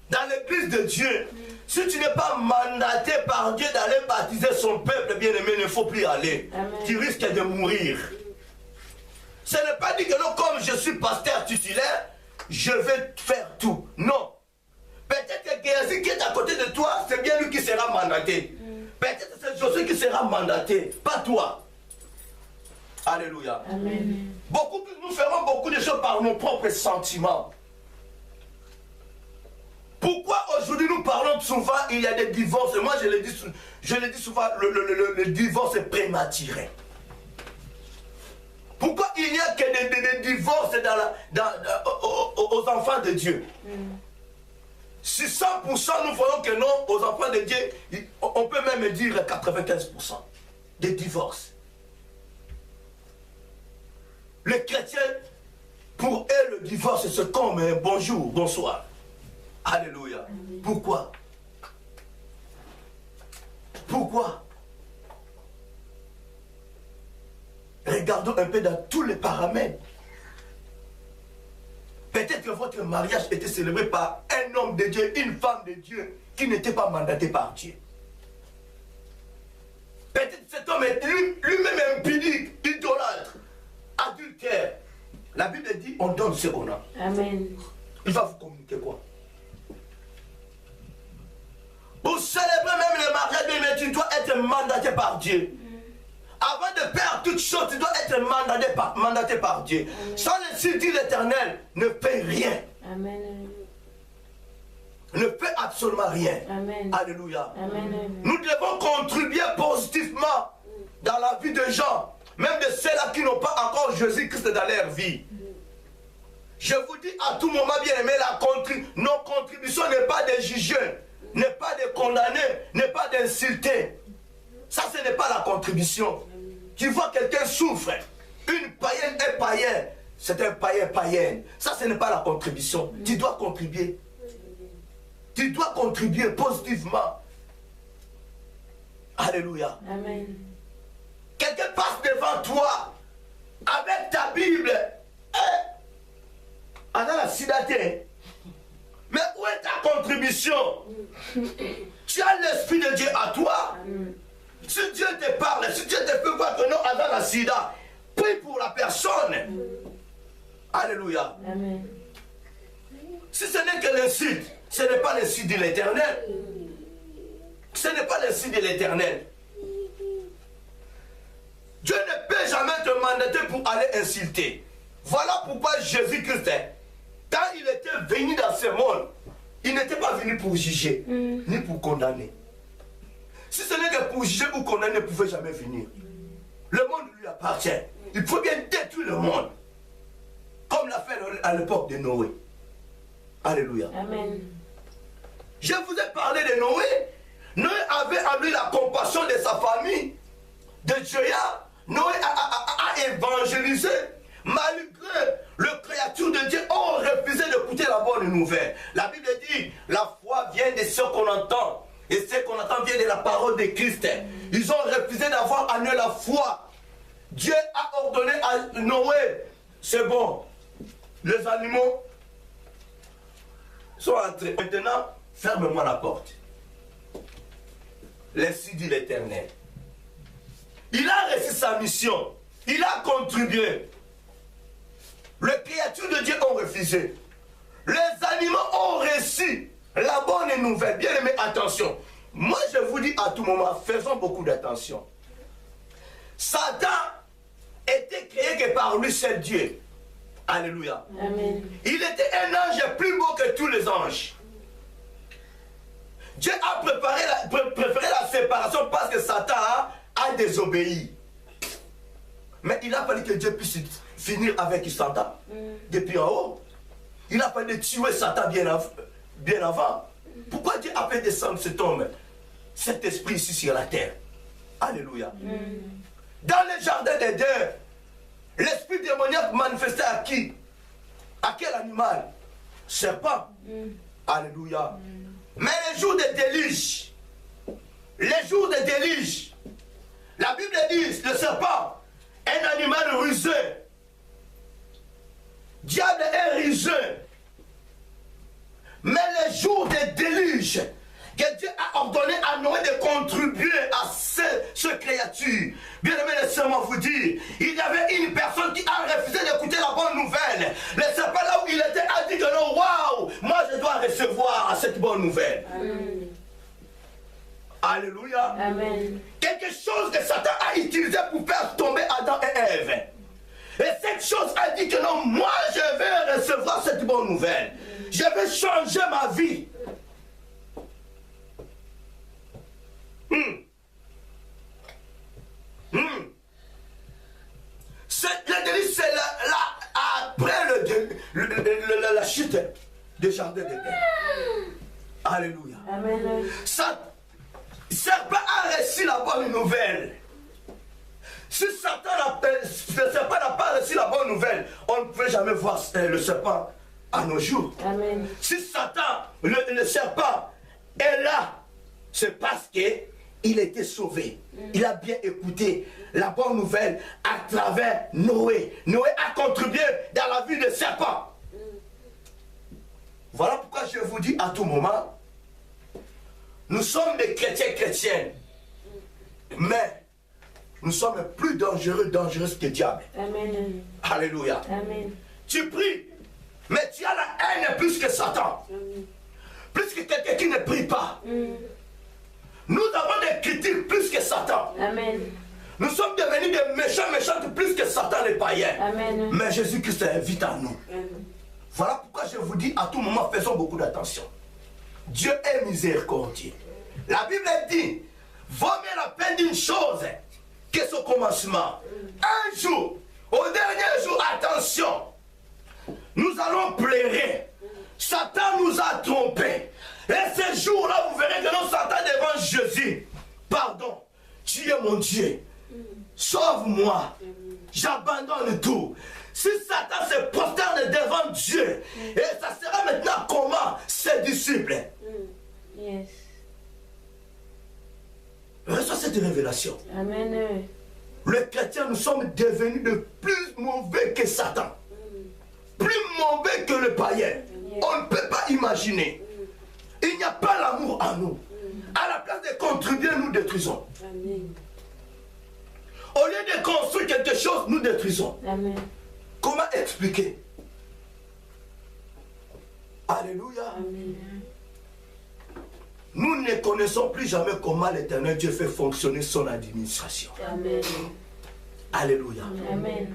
dans l'église de Dieu. Si tu n'es pas mandaté par Dieu d'aller baptiser son peuple, bien-aimé, il ne faut plus y aller. Amen. Tu risques de mourir. Ce n'est pas dit que non, comme je suis pasteur titulaire, je vais faire tout. Non. Peut-être que Géasi qui est à côté de toi, c'est bien lui qui sera mandaté. Peut-être que c'est Josué qui sera mandaté, pas toi. Alléluia. Amen. Nous ferons beaucoup de choses par nos propres sentiments. Pourquoi aujourd'hui nous parlons souvent, il y a des divorces. Moi je le dis souvent, le divorce est prématuré. Pourquoi il n'y a que des divorces aux enfants de Dieu? Si 100% nous voyons que non, aux enfants de Dieu, on peut même dire 95% des divorces. Les chrétiens, pour eux, le divorce, c'est comme un bonjour, bonsoir. Alléluia. Pourquoi? Pourquoi? Regardons un peu dans tous les paramètres. Peut-être que votre mariage était célébré par un homme de Dieu, une femme de Dieu, qui n'était pas mandaté par Dieu. Peut-être que cet homme est lui-même impudique, idolâtre, adultère. La Bible dit, on donne ce qu'on a. Amen. Il va vous communiquer quoi? Pour célébrer même le mariage, mais tu dois être mandaté par Dieu. Avant de faire toutes choses, tu dois être mandaté par Dieu. Amen. Sans le Seigneur l'Éternel, ne fais rien. Amen. Ne fais absolument rien. Amen. Alléluia. Amen. Nous devons contribuer positivement dans la vie des gens, même de ceux-là qui n'ont pas encore Jésus-Christ dans leur vie. Je vous dis à tout moment, bien aimé, nos contributions n'est pas de juger, n'est pas de condamner, n'est pas d'insulter. Ça, ce n'est pas la contribution. Tu vois quelqu'un souffre, une païenne, un païen, c'est un païen, païenne. Ça, ce n'est pas la contribution. Tu dois contribuer. Tu dois contribuer positivement. Alléluia. Amen. Quelqu'un passe devant toi avec ta Bible. Dans la sidate. Mais où est ta contribution? Tu as l'Esprit de Dieu à toi. Si Dieu te parle, si Dieu te fait voir que non, dans la sida, prie pour la personne. Alléluia. Amen. Si ce n'est que l'insulte, ce n'est pas l'insulte de l'Éternel. Ce n'est pas le signe de l'Éternel. Dieu ne peut jamais te mandater pour aller insulter. Voilà pourquoi Jésus-Christ, quand il était venu dans ce monde, il n'était pas venu pour juger, ni pour condamner. Si ce n'est que pour juger ou condamner, il ne pouvait jamais venir. Le monde lui appartient. Il faut bien détruire le monde. Comme l'a fait à l'époque de Noé. Alléluia. Amen. Je vous ai parlé de Noé. Noé avait en lui la compassion de sa famille. De Joya. Noé a évangélisé. Malgré le créature de Dieu ont refusé d'écouter la bonne nouvelle. La Bible dit, la foi vient de ce qu'on entend. Et ce qu'on entend vient de la parole de Christ. Ils ont refusé d'avoir en eux la foi. Dieu a ordonné à Noé, c'est bon, les animaux sont entrés. Maintenant, ferme-moi la porte. L'ainsi dit l'Éternel. Il a reçu sa mission. Il a contribué. Les créatures de Dieu ont refusé. Les animaux ont reçu la bonne nouvelle. Bien aimé, attention. Moi, je vous dis à tout moment, faisons beaucoup d'attention. Satan était créé que par lui seul Dieu. Alléluia. Amen. Il était un ange plus beau que tous les anges. Dieu a préféré la séparation parce que Satan a désobéi. Mais il a fallu que Dieu puisse finir avec Satan depuis en haut. Il a fallu tuer Satan bien avant. Pourquoi Dieu a fait descendre cet homme, cet esprit ici sur la terre? Alléluia. Dans le jardin d'Éden, l'esprit démoniaque manifestait à qui? À quel animal? Serpent. Alléluia. Mais les jours de déluge, la Bible dit, le serpent, un animal rusé. Diable est rusé. Mais les jours de déluge, que Dieu a ordonné à Noé de contribuer à ce créature. Bien aimé, laissez-moi vous dire, il y avait une personne qui a refusé d'écouter la bonne nouvelle. Le serpent là où il était a dit que non, waouh, moi je dois recevoir cette bonne nouvelle. Amen. Alléluia. Amen. Quelque chose que Satan a utilisé pour faire tomber Adam et Ève. Et cette chose a dit que non, moi je vais recevoir cette bonne nouvelle. Je vais changer ma vie. Le délice, c'est après la chute du jardin d'Éden. Alléluia. Amen. Serpent a reçu la bonne nouvelle. Si Satan le serpent n'a pas reçu la bonne nouvelle, on ne peut jamais voir le serpent à nos jours. Amen. Si Satan, le serpent, est là, c'est parce qu'il était sauvé. Il a bien écouté la bonne nouvelle à travers Noé. Noé a contribué dans la vie du serpent. Voilà pourquoi je vous dis à tout moment, nous sommes des chrétiennes, mais nous sommes plus dangereux que le diable. Amen. Alléluia. Amen. Tu pries, mais tu as la haine plus que Satan. Plus que quelqu'un qui ne prie pas. Nous avons des critiques plus que Satan. Amen. Nous sommes devenus des méchants plus que Satan les païens. Amen. Mais Jésus-Christ invite à nous. Voilà pourquoi je vous dis à tout moment, faisons beaucoup d'attention. Dieu est miséricordieux. La Bible dit, vaut mieux la peine d'une chose que ce commencement. Un jour, au dernier jour, attention, nous allons pleurer. Satan nous a trompés. Et ce jour-là, vous verrez que nous Satan devant Jésus. Pardon, tu es mon Dieu. Sauve-moi. J'abandonne tout. Si Satan se prosterne devant Dieu, et ça sera maintenant comment ses disciples? Yes. Reçois cette révélation. Amen. Les chrétiens, nous sommes devenus de plus mauvais que Satan. Plus mauvais que le païen. On ne peut pas imaginer. Il n'y a pas l'amour en nous. À la place de contribuer, nous détruisons. Amen. Au lieu de construire quelque chose, nous détruisons. Amen. Comment expliquer? Alléluia. Amen. nous ne connaissons plus jamais comment l'Éternel Dieu fait fonctionner son administration. Amen. Alléluia. Amen.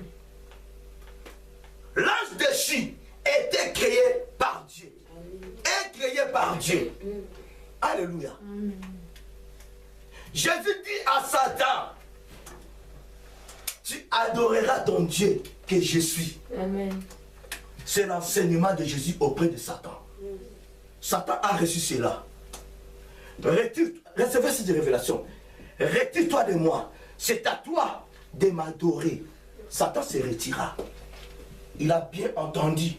L'ange déchu était créé par Dieu. Est créé par Dieu. Alléluia. Jésus dit à Satan, tu adoreras ton Dieu que je suis. Amen. C'est l'enseignement de Jésus auprès de Satan. Satan a reçu cela. Recevez cette révélation. Retire-toi de moi. C'est à toi de m'adorer. Satan se retira. Il a bien entendu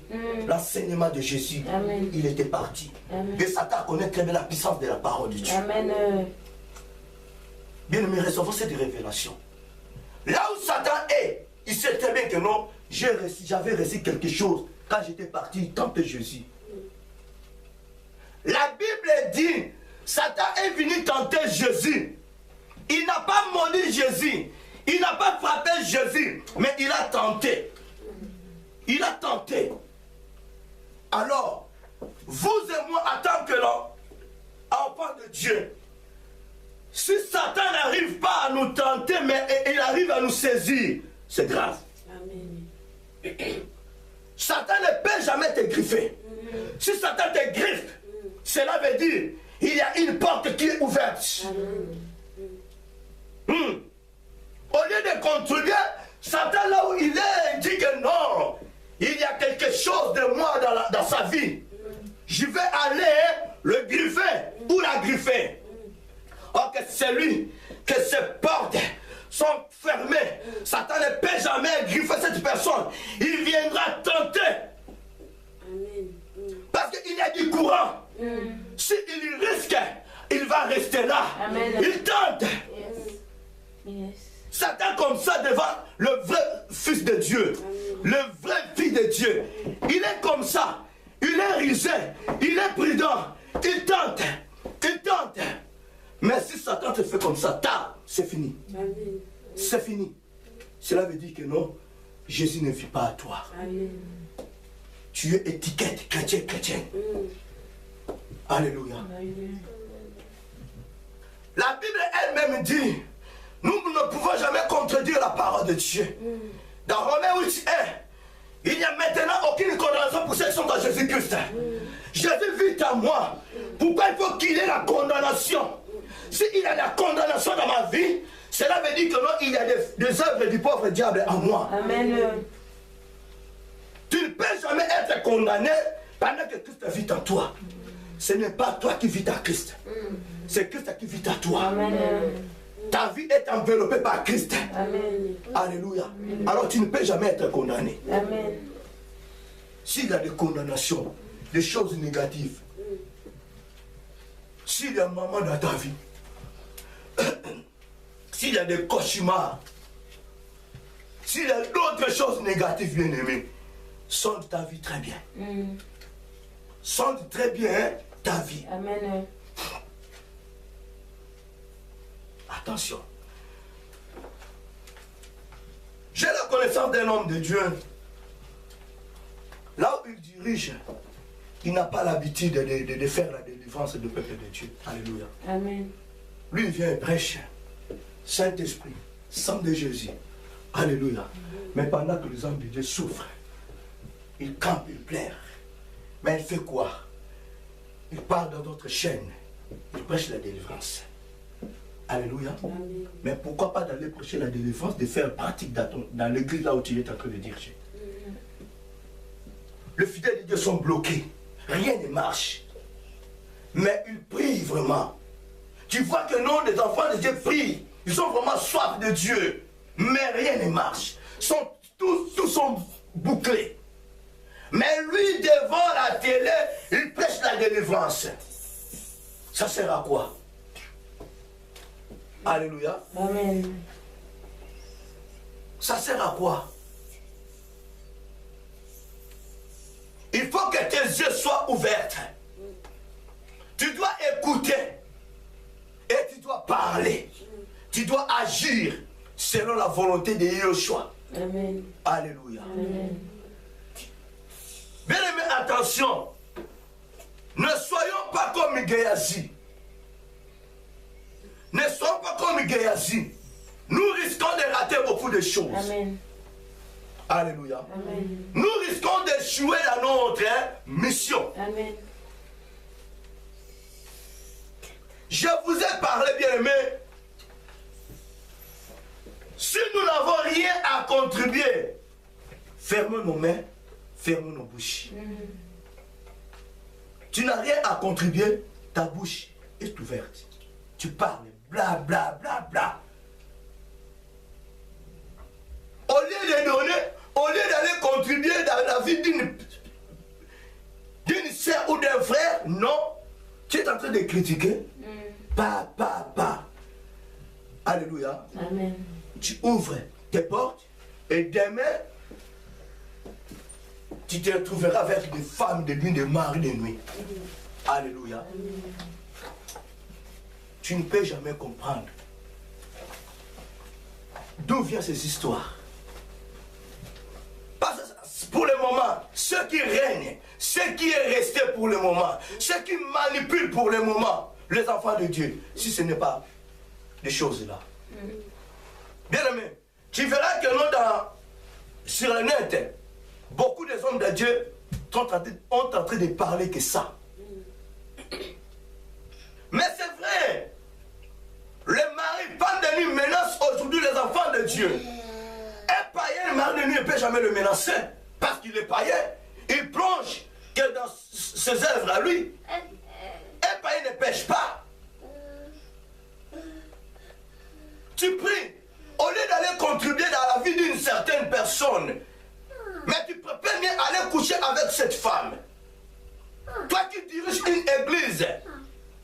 l'enseignement de Jésus. Amen. Il était parti. Amen. Et Satan connaît très bien la puissance de la parole de Dieu. Amen. Bien aimé, recevons cette révélation. Là où Satan est, il sait très bien que non, j'avais reçu quelque chose quand j'étais parti tenter Jésus. La Bible dit, Satan est venu tenter Jésus. Il n'a pas maudit Jésus. Il n'a pas frappé Jésus. Mais il a tenté. Il a tenté. Alors, vous et moi, en tant que enfant de Dieu, si Satan n'arrive pas à nous tenter, mais il arrive à nous saisir, c'est grave. Amen. Satan ne peut jamais te griffer. Si Satan te griffe, cela veut dire il y a une porte qui est ouverte. Au lieu de contrôler, Satan là où il est, il dit que non, il y a quelque chose de moi dans sa vie. Je vais aller le griffer ou la griffer. Or que c'est lui, que ces portes sont fermées. Satan ne peut jamais griffer cette personne. Il viendra tenter. Amen. Parce qu'il y a du courant. S'il risque, il va rester là. Amen. Il tente. Yes. Yes. Satan comme ça devant le vrai fils de Dieu. Le vrai fils de Dieu. Il est comme ça. Il est risé. Il est prudent. Il tente. Il tente. Mais si Satan te fait comme ça, c'est fini. Amen. C'est fini. Cela veut dire que non, Jésus ne vit pas à toi. Amen. Tu es étiquette chrétien. Alléluia. Amen. La Bible elle-même dit, nous ne pouvons jamais contredire la parole de Dieu. Dans Romains 8, il n'y a maintenant aucune condamnation pour ceux qui sont dans Jésus-Christ. Jésus vit en moi. Pourquoi il faut qu'il ait la condamnation? S'il y a la condamnation dans ma vie, cela veut dire que non, il y a des œuvres du pauvre diable en moi. Amen. Tu ne peux jamais être condamné pendant que Christ vit en toi. Ce n'est pas toi qui vis en Christ. C'est Christ qui vit en toi. Amen. Ta vie est enveloppée par Christ. Amen. Alléluia. Alors tu ne peux jamais être condamné. Amen. S'il y a des condamnations, des choses négatives, s'il y a un moment dans ta vie, s'il y a des cauchemars, s'il y a d'autres choses négatives, bien aimé, sonde ta vie très bien. Sonde très bien ta vie. Amen. Attention. J'ai la connaissance d'un homme de Dieu. Là où il dirige, il n'a pas l'habitude de faire la délivrance du peuple de Dieu. Alléluia. Amen. Lui, il vient prêcher. Saint-Esprit, sang de Jésus. Alléluia. Mais pendant que les hommes de Dieu souffrent, il campe, il pleure. Mais il fait quoi? Il part dans d'autres chaînes. Il prêche la délivrance. Alléluia. Amen. Mais pourquoi pas d'aller prêcher la délivrance, de faire pratique dans l'église là où tu es en train de diriger? Les fidèles de Dieu sont bloqués. Rien ne marche. Mais ils prient vraiment. Tu vois que non, les enfants de Dieu prient. Ils ont vraiment soif de Dieu. Mais rien ne marche. Tous sont bouclés. Mais lui, devant la télé, il prêche la délivrance. Ça sert à quoi? Alléluia. Amen. Ça sert à quoi? Il faut que tes yeux soient ouverts. Tu dois écouter. Et tu dois parler. Tu dois agir selon la volonté de Yeshua. Amen. Alléluia. Amen. Bien aimé, attention. Ne soyons pas comme Géasi. Ne soyons pas comme Géasi. Nous risquons de rater beaucoup de choses. Amen. Alléluia. Amen. Nous risquons d'échouer dans notre mission. Amen. Je vous ai parlé, bien-aimé. Si nous n'avons rien à contribuer, fermons nos mains, fermons nos bouches. Tu n'as rien à contribuer, ta bouche est ouverte. Tu parles, bla bla bla bla. Au lieu de donner, au lieu d'aller contribuer dans la vie d'une sœur ou d'un frère, non, tu es en train de critiquer. Pas. Alléluia. Amen. Tu ouvres tes portes et demain, tu te retrouveras avec des femmes de nuit, des maris de nuit. Alléluia. Tu ne peux jamais comprendre d'où viennent ces histoires. Parce que pour le moment, ce qui règne, ce qui est resté pour le moment, ce qui manipule pour le moment, les enfants de Dieu, si ce n'est pas des choses là. Bien aimé, tu verras que nous, sur le net, beaucoup des hommes de Dieu ont en train de parler que ça. Mais c'est vrai, le mari pandémie menace aujourd'hui les enfants de Dieu. Un païen, le mari de nuit ne peut jamais le menacer parce qu'il est païen. Il plonge que dans ses œuvres à lui. Un païen ne pêche pas. Tu pries, au lieu d'aller contribuer dans la vie d'une certaine personne, mais tu préfères bien aller coucher avec cette femme. Toi qui diriges une église,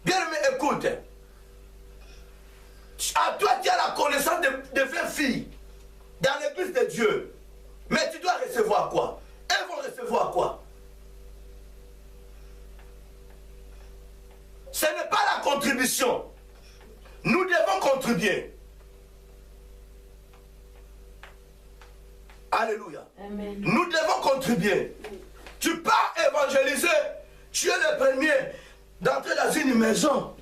bien aimé, écoute. À toi, tu as la connaissance de 20 filles dans l'église de Dieu. Mais tu dois recevoir quoi? Elles vont recevoir quoi? Ce n'est pas la contribution. Nous devons contribuer. Alléluia. Amen. Nous devons contribuer. Tu pars évangéliser. Tu es le premier d'entrer dans une maison.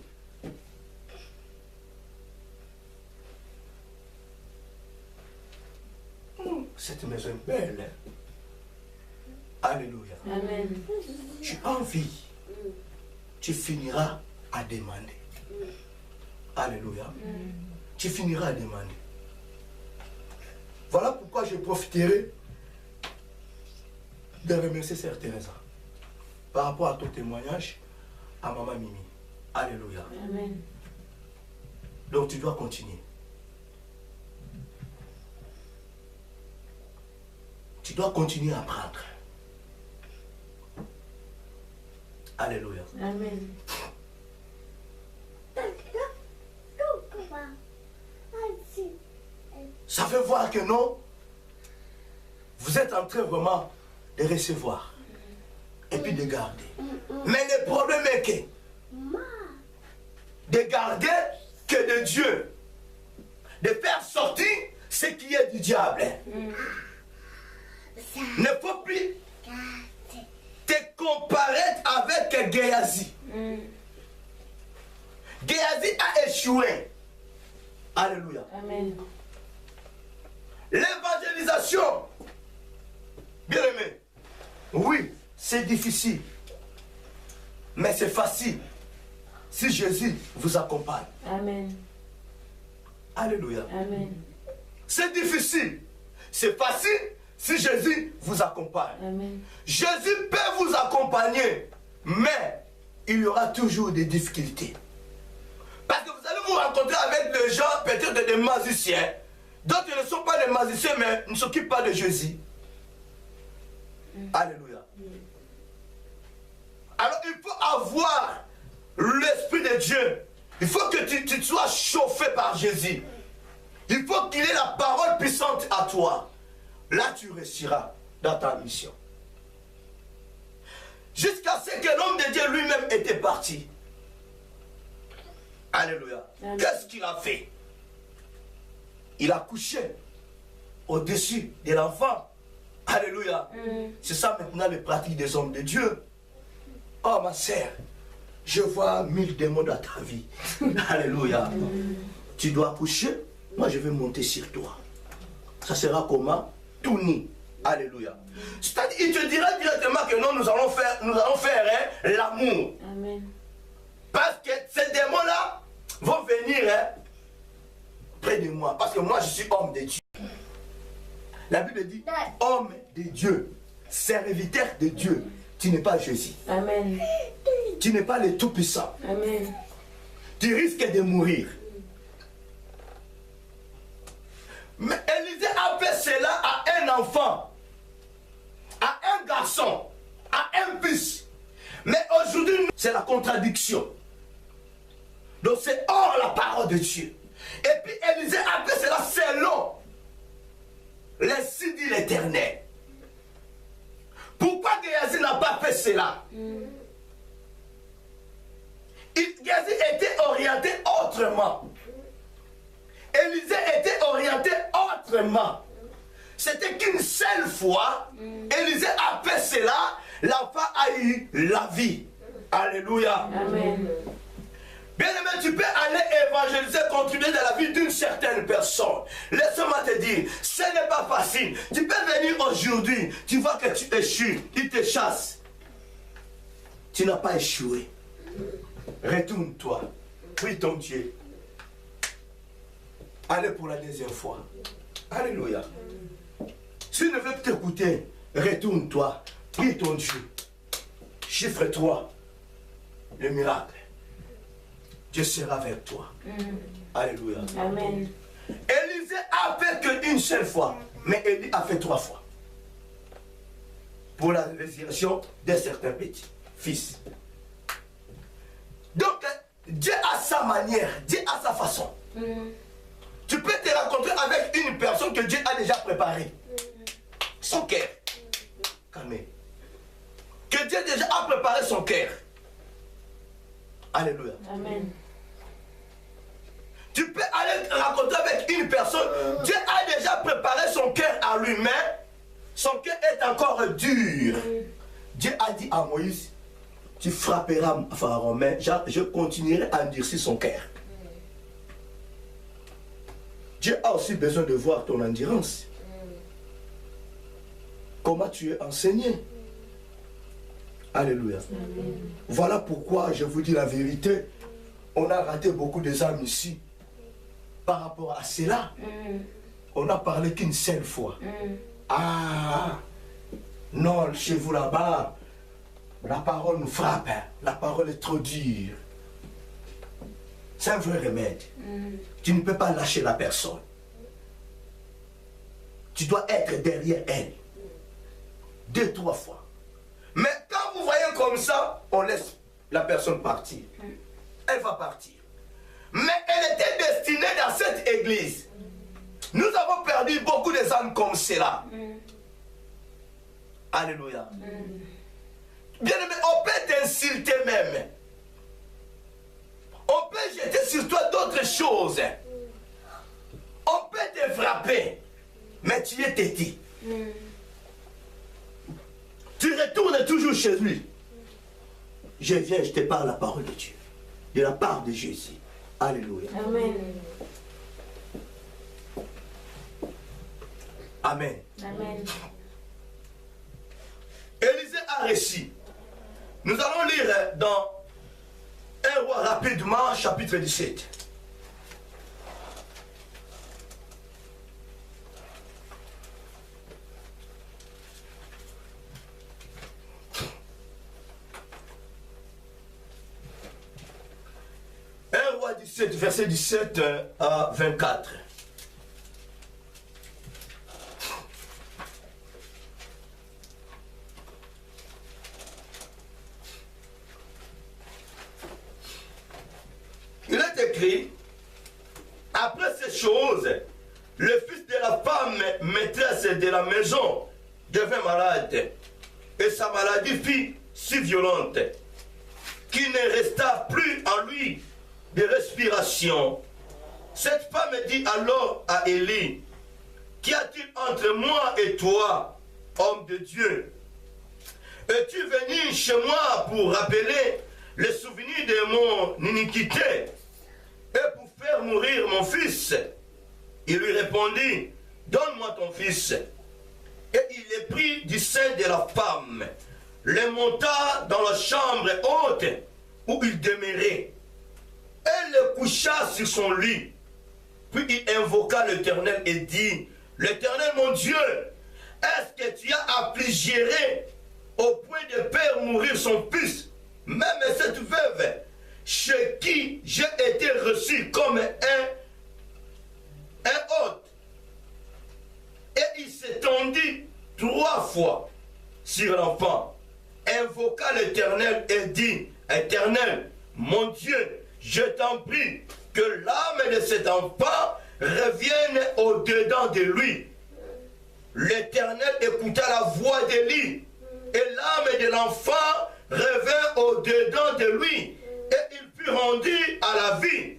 Cette maison est belle. Alléluia. Amen. Tu as envie. Tu finiras à demander. Alléluia. Tu finiras à demander. Voilà pourquoi je profiterai de remercier Sœur Teresa par rapport à ton témoignage à Maman Mimi. Alléluia. Amen. Donc tu dois continuer. Tu dois continuer à apprendre. Alléluia. Amen. Ça fait voir que non, vous êtes en train vraiment de recevoir et puis de garder. Mais le problème est que de garder que de Dieu, de faire sortir ce qui est du diable. Ne faut plus te comparer avec Géasi. Géasi a échoué. Alléluia. Amen. L'évangélisation, bien aimé, oui, c'est difficile, mais c'est facile si Jésus vous accompagne. Amen. Alléluia. Amen. C'est difficile, c'est facile si Jésus vous accompagne. Amen. Jésus peut vous accompagner, mais il y aura toujours des difficultés. Parce que vous allez vous rencontrer avec des gens, peut-être des magiciens. D'autres ne sont pas des magiciens, mais ne s'occupent pas de Jésus. Alléluia. Alors il faut avoir l'Esprit de Dieu. Il faut que tu sois chauffé par Jésus. Il faut qu'il ait la parole puissante à toi. Là, tu réussiras dans ta mission. Jusqu'à ce que l'homme de Dieu lui-même était parti. Alléluia. Qu'est-ce qu'il a fait? Il a couché au-dessus de l'enfant. Alléluia. C'est ça maintenant les pratiques des hommes de Dieu. Oh ma sœur, Je vois 1000 démons dans ta vie. Alléluia. Tu dois coucher, moi je vais monter sur toi. Ça sera comment? Tout nu. Alléluia. C'est-à-dire, il te dira directement que non, nous allons faire hein, l'amour. Amen. Parce que ces démons-là vont venir hein, près de moi. Parce que moi, je suis homme de Dieu. La Bible dit, homme de Dieu, serviteur de Dieu. Tu n'es pas Jésus. Amen. Tu n'es pas le Tout-Puissant. Amen. Tu risques de mourir. Mais Élisée a fait cela à un enfant, à un garçon, à un fils. Mais aujourd'hui, c'est la contradiction. Donc c'est hors la parole de Dieu. Et puis Élisée a fait cela selon l'ainsi dit l'Éternel. Pourquoi Géasi n'a pas fait cela? Géasi était orienté autrement. Élisée était orienté autrement. C'était qu'une seule fois, Élisée a fait cela, l'enfant a eu la vie. Alléluia. Amen. Bien-aimé, tu peux aller évangéliser, contribuer dans la vie d'une certaine personne. Laisse-moi te dire, ce n'est pas facile. Tu peux venir aujourd'hui, tu vois que tu échoues, il te chasse. Tu n'as pas échoué. Retourne-toi, prie ton Dieu. Allez pour la deuxième fois. Alléluia. Si tu ne veux plus t'écouter, retourne-toi, prie ton Dieu. Chiffre-toi le miracle. Dieu sera avec toi. Alléluia. Amen. Élisée a fait qu'une seule fois, mais Élie a fait 3 fois. Pour la résurrection d'un certain petit fils. Donc, Dieu a sa manière, Dieu a sa façon. Tu peux te rencontrer avec une personne que Dieu a déjà préparée. Son cœur. Calmez. Que Dieu déjà a préparé son cœur. Alléluia. Amen. Tu peux aller te rencontrer avec une personne. Dieu a déjà préparé son cœur à lui, mais son cœur est encore dur. Dieu a dit à Moïse, tu frapperas Pharaon, mais je continuerai à endurcir son cœur. Dieu a aussi besoin de voir ton endurance. Comment tu es enseigné. Alléluia. Voilà pourquoi je vous dis la vérité. On a raté beaucoup des âmes ici. Par rapport à cela, on n'a parlé qu'une seule fois. Ah, non, chez vous là-bas, la parole nous frappe. Hein. La parole est trop dure. C'est un vrai remède. Tu ne peux pas lâcher la personne. Tu dois être derrière elle. 2, 3 fois. Mais quand vous voyez comme ça, on laisse la personne partir. Elle va partir. Mais elle était destinée dans cette église. Nous avons perdu beaucoup des âmes comme cela. Alléluia. Bien aimé, on peut t'insulter même. On peut jeter sur toi d'autres choses. On peut te frapper. Mais tu es têtu. Tu retournes toujours chez lui. Je viens, je te parle la parole de Dieu. De la part de Jésus. Alléluia. Amen. Amen. Amen. Élisée a réussi. Nous allons lire dans 1 Roi rapidement, chapitre 17. Roi 17, verset 17 à 24. Il est écrit, après ces choses, le fils de la femme maîtresse de la maison devint malade, et sa maladie fut si violente qu'il ne resta plus en lui de respiration. Cette femme dit alors à Élie, qu'y a-t-il entre moi et toi, homme de Dieu? Es-tu venu chez moi pour rappeler le souvenir de mon iniquité et pour faire mourir mon fils. Il lui répondit, donne-moi ton fils. Et il le prit du sein de la femme, le monta dans la chambre haute où il demeurait, et le coucha sur son lit. Puis il invoqua l'Éternel et dit, l'Éternel mon Dieu, est-ce que tu as affligé au point de faire mourir son fils, même cette veuve, chez qui j'ai été reçu comme un hôte? Et il s'étendit 3 fois sur l'enfant, invoqua l'Éternel et dit, Éternel, mon Dieu, je t'en prie, que l'âme de cet enfant revienne au-dedans de lui. L'Éternel écouta la voix d'Élie, et l'âme de l'enfant revint au-dedans de lui, et il fut rendu à la vie.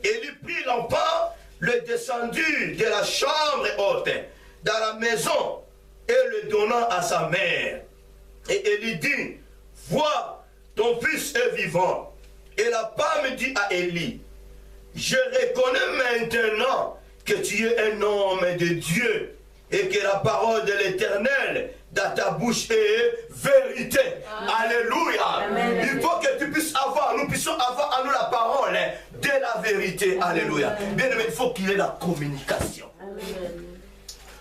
Et il prit l'enfant, le descendit de la chambre haute, dans la maison, et le donna à sa mère. Et Élie dit, vois, ton fils est vivant. Et la femme dit à Élie, je reconnais maintenant que tu es un homme de Dieu et que la parole de l'Éternel dans ta bouche est vérité. Alléluia. Amen. Il faut que tu puisses avoir, nous puissions avoir en nous la parole de la vérité. Alléluia. Bien aimé, il faut qu'il y ait la communication. Amen.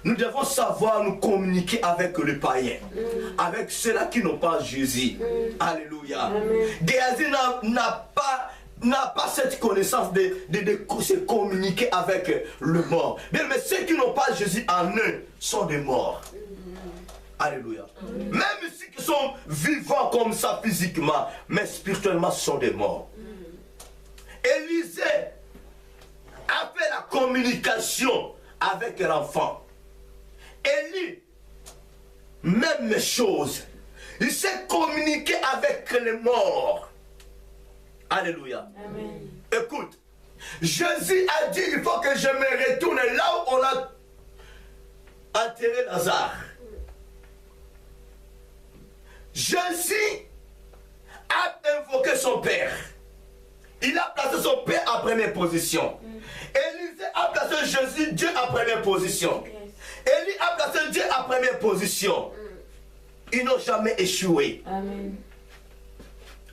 Nous devons savoir nous communiquer avec le païen, avec ceux-là qui n'ont pas Jésus. Alléluia. Géasi n'a pas cette connaissance de se communiquer avec le mort. Bien, mais ceux qui n'ont pas Jésus en eux sont des morts. Alléluia. Même ceux qui sont vivants comme ça physiquement, mais spirituellement sont des morts. Élisée a fait la communication avec l'enfant. Élie, même chose. Il s'est communiqué avec les morts. Alléluia. Amen. Écoute, Jésus a dit, il faut que je me retourne là où on a enterré Lazare. Jésus a invoqué son Père. Il a placé son Père en première position. Élisée a placé Jésus, Dieu en première position. Élie a placé Dieu en première position. Ils n'ont jamais échoué. Amen.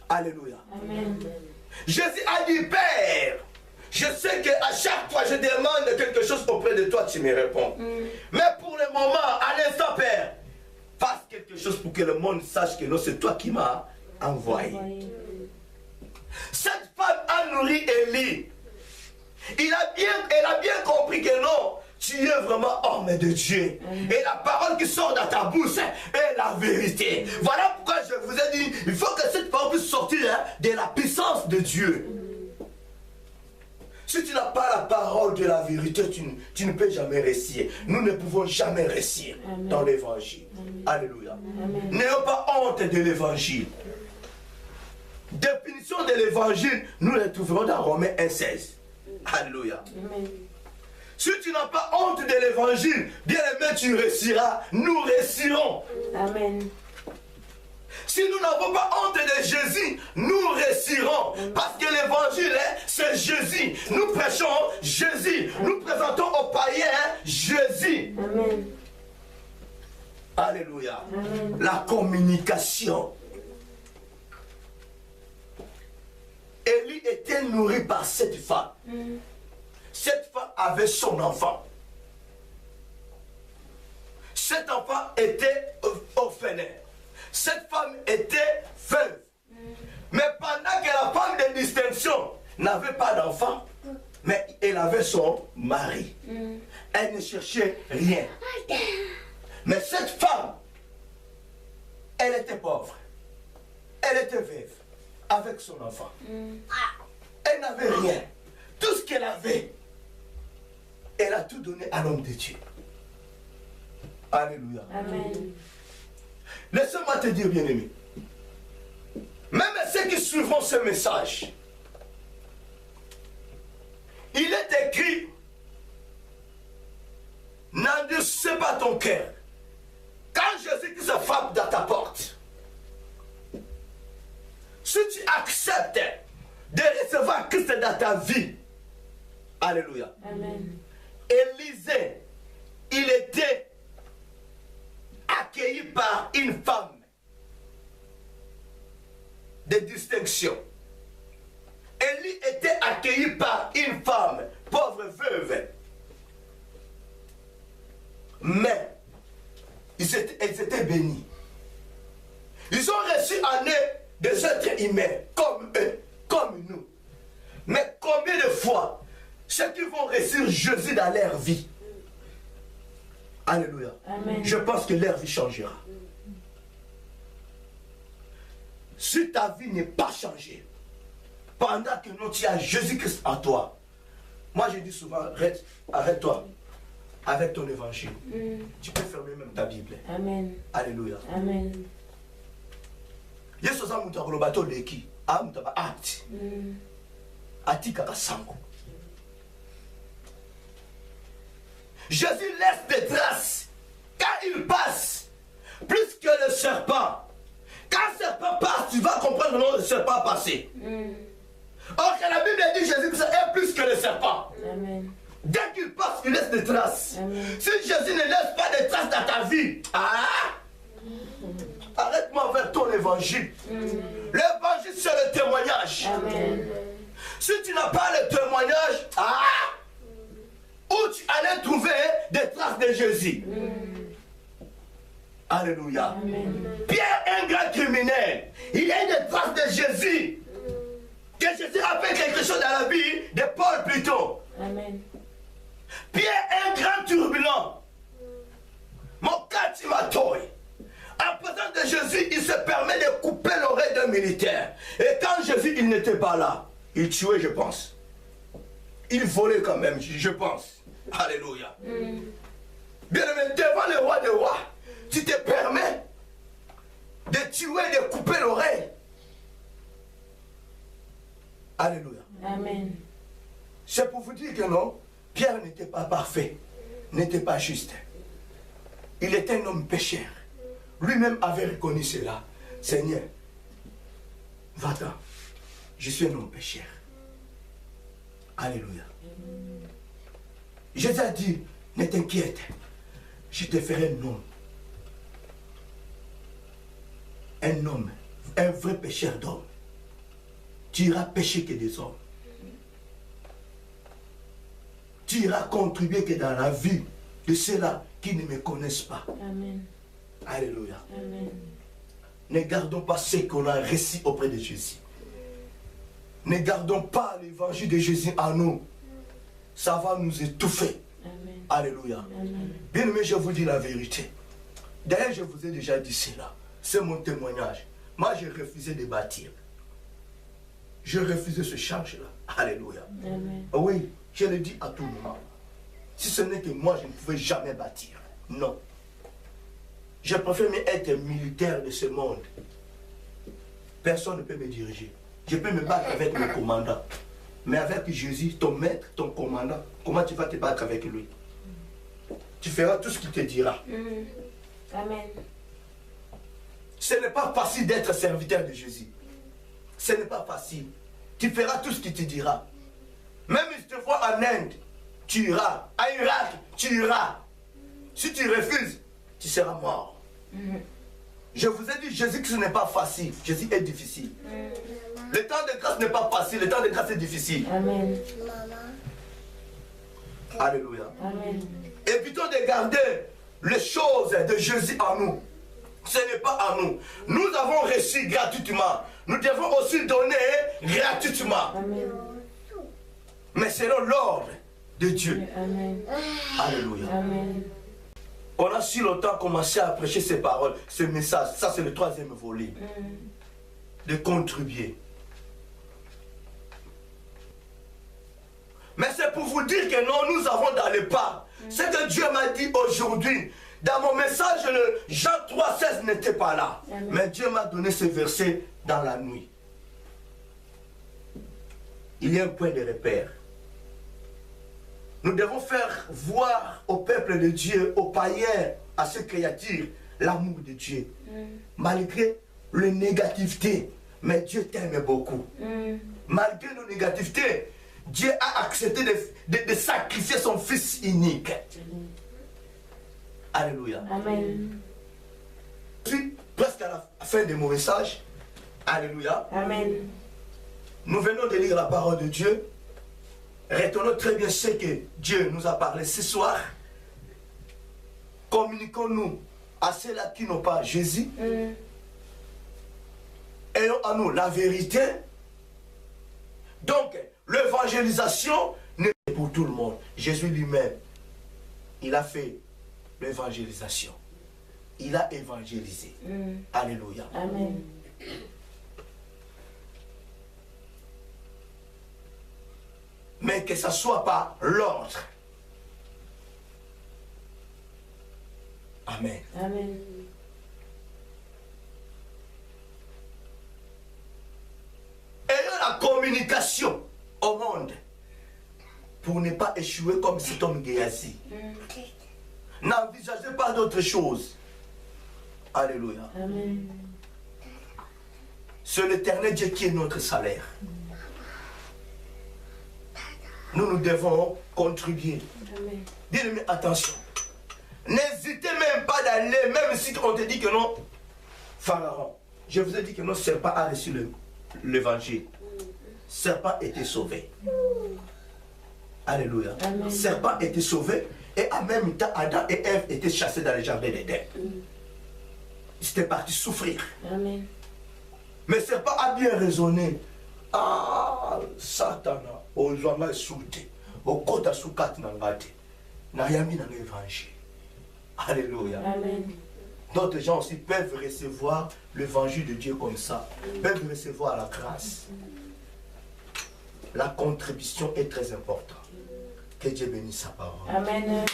Alléluia. Amen. Jésus a dit, Père, je sais qu'à chaque fois je demande quelque chose auprès de toi, tu me réponds. Mais pour le moment, à l'instant, Père, fasse quelque chose pour que le monde sache que non, c'est toi qui m'as envoyé. Cette femme a nourri Élie. Elle a bien compris que non, tu es vraiment homme de Dieu. Et la parole qui sort de ta bouche est la vérité. Voilà pourquoi je vous ai dit, il faut que cette parole puisse sortir de la puissance de Dieu. Si tu n'as pas la parole de la vérité, tu ne peux jamais réussir. Nous ne pouvons jamais réussir dans l'évangile. Alléluia. N'ayons pas honte de l'évangile. Définition de l'évangile, nous la trouverons dans Romains 1,16. Alléluia. Amen. Si tu n'as pas honte de l'évangile, bien aimé, tu réussiras. Nous réussirons. Amen. Si nous n'avons pas honte de Jésus, nous réussirons. Parce que l'évangile, c'est Jésus. Nous prêchons Jésus. Nous présentons aux païens Jésus. Amen. Alléluia. Amen. La communication. Élie était nourri par cette femme. Cette femme avait son enfant. Cet enfant était orphelin. Cette femme était veuve. Mais pendant que la femme de distinction n'avait pas d'enfant, mais elle avait son mari. Elle ne cherchait rien. Mais cette femme, elle était pauvre. Elle était veuve avec son enfant. Elle n'avait rien. Tout ce qu'elle avait, elle a tout donné à l'homme de Dieu. Alléluia. Amen. Laisse-moi te dire, bien-aimé, même ceux qui suivront ce message, il est écrit, n'endurcis pas ton cœur. Quand Jésus se frappe dans ta porte, si tu acceptes la vie. Alléluia. Amen. Élisée, il était accueilli par une femme de distinction. Élie était accueilli par une femme, pauvre veuve. Mais ils étaient bénis. Ils ont reçu en eux des êtres humains, comme eux, comme nous. Mais combien de fois ceux qui vont réussir Jésus dans leur vie? Alléluia. Amen. Je pense que leur vie changera. Si ta vie n'est pas changée, pendant que nous, tu as Jésus-Christ en toi, moi je dis souvent, arrête-toi avec ton évangile. Tu peux fermer même ta Bible. Amen. Alléluia. Amen. Yesu za mutu akolobato leki, a mutu ba acte. Atika kasango. Jésus laisse des traces quand il passe, plus que le serpent. Quand le serpent passe, tu vas comprendre le nom du serpent passé. Or que la Bible dit Jésus est plus que le serpent. Amen. Dès qu'il passe, il laisse des traces. Amen. Si Jésus ne laisse pas de traces dans ta vie, arrête-moi vers ton évangile. L'évangile, c'est le témoignage. Amen. Si tu n'as pas le témoignage, où tu allais trouver des traces de Jésus. Alléluia. Amen. Pierre, un grand criminel, il y a des traces de Jésus. Que Jésus a fait quelque chose dans la vie de Paul plutôt. Amen. Pierre, un grand turbulent. Mon Katimatoy. En présence de Jésus, il se permet de couper l'oreille d'un militaire. Et quand Jésus, il n'était pas là, il tuait, je pense. Il volait quand même, je pense. Alléluia. Bien aimé, devant le roi des rois, tu te permets de tuer, de couper l'oreille. Alléluia. Amen. C'est pour vous dire que non, Pierre n'était pas parfait, n'était pas juste. Il était un homme pécheur. Lui-même avait reconnu cela. Seigneur, va-t'en. Je suis un homme pécheur. Alléluia. Jésus a dit, ne t'inquiète, je te ferai un homme. Un homme, un vrai pécheur d'homme. Tu iras pécher que des hommes. Tu iras contribuer que dans la vie de ceux-là qui ne me connaissent pas. Amen. Alléluia. Amen. Ne gardons pas ce qu'on a reçu auprès de Jésus. Ne gardons pas l'évangile de Jésus en nous. Ça va nous étouffer. Amen. Alléluia. Amen. Bien aimé, je vous dis la vérité. D'ailleurs, je vous ai déjà dit cela. C'est mon témoignage. Moi, j'ai refusé de bâtir. Je refusais ce charge-là. Alléluia. Amen. Oui, je le dis à tout moment. Si ce n'est que moi, je ne pouvais jamais bâtir. Non. Je préfère être militaire de ce monde. Personne ne peut me diriger. Je peux me battre avec le commandant. Mais avec Jésus, ton maître, ton commandant, comment tu vas te battre avec lui? Tu feras tout ce qu'il te dira. Amen. Ce n'est pas facile d'être serviteur de Jésus. Ce n'est pas facile. Tu feras tout ce qu'il te dira. Même si tu te vois en Inde, tu iras. À Irak, tu iras. Si tu refuses, tu seras mort. Je vous ai dit, Jésus, que ce n'est pas facile. Jésus est difficile. Le temps de grâce n'est pas facile. Le temps de grâce est difficile. Amen. Alléluia. Amen. Évitons de garder les choses de Jésus en nous. Ce n'est pas à nous. Nous avons reçu gratuitement. Nous devons aussi donner gratuitement. Amen. Mais selon l'ordre de Dieu. Amen. Alléluia. Amen. On a si longtemps commencé à prêcher ces paroles, ce message. Ça, c'est le troisième volet. De contribuer. Mais c'est pour vous dire que non, nous avons dans le pas. Ce que Dieu m'a dit aujourd'hui, dans mon message, le Jean 3,16 n'était pas là. Amen. Mais Dieu m'a donné ce verset dans la nuit. Il y a un point de repère. Nous devons faire voir au peuple de Dieu, aux païens, à ceux créatures, l'amour de Dieu. Malgré les négativités, mais Dieu t'aime beaucoup. Malgré nos négativités, Dieu a accepté de sacrifier son Fils unique. Alléluia. Amen. Je suis presque à la fin de mon message. Alléluia. Amen. Nous venons de lire la parole de Dieu. Retenons très bien ce que Dieu nous a parlé ce soir. Communiquons-nous à ceux-là qui n'ont pas Jésus. Ayons à nous la vérité. Donc, l'évangélisation n'est pas pour tout le monde. Jésus lui-même, il a fait l'évangélisation. Il a évangélisé. Alléluia. Amen. Mais que ce ne soit pas l'ordre. Amen. Amen. Ayons la communication au monde pour ne pas échouer comme cet homme Géasi. N'envisagez pas d'autre chose. Alléluia. Amen. C'est l'Éternel Dieu qui est notre salaire. Nous devons contribuer. Amen. Dis-le, attention. N'hésitez même pas d'aller, même si on te dit que non, Pharaon, je vous ai dit que non, Serpent a reçu l'évangile. Serpent était sauvé. Alléluia. Amen. Serpent était sauvé et en même temps, Adam et Ève étaient chassés dans le jardin d'Éden. Ils étaient partis souffrir. Amen. Mais Serpent a bien raisonné. Ah, Satan, aux gens insultés, au côté de Soukat Nangate, Nayami dans l'évangile. Alléluia. Amen. D'autres gens aussi peuvent recevoir l'évangile de Dieu comme ça, peuvent recevoir la grâce. La contribution est très importante. Que Dieu bénisse sa parole. Amen.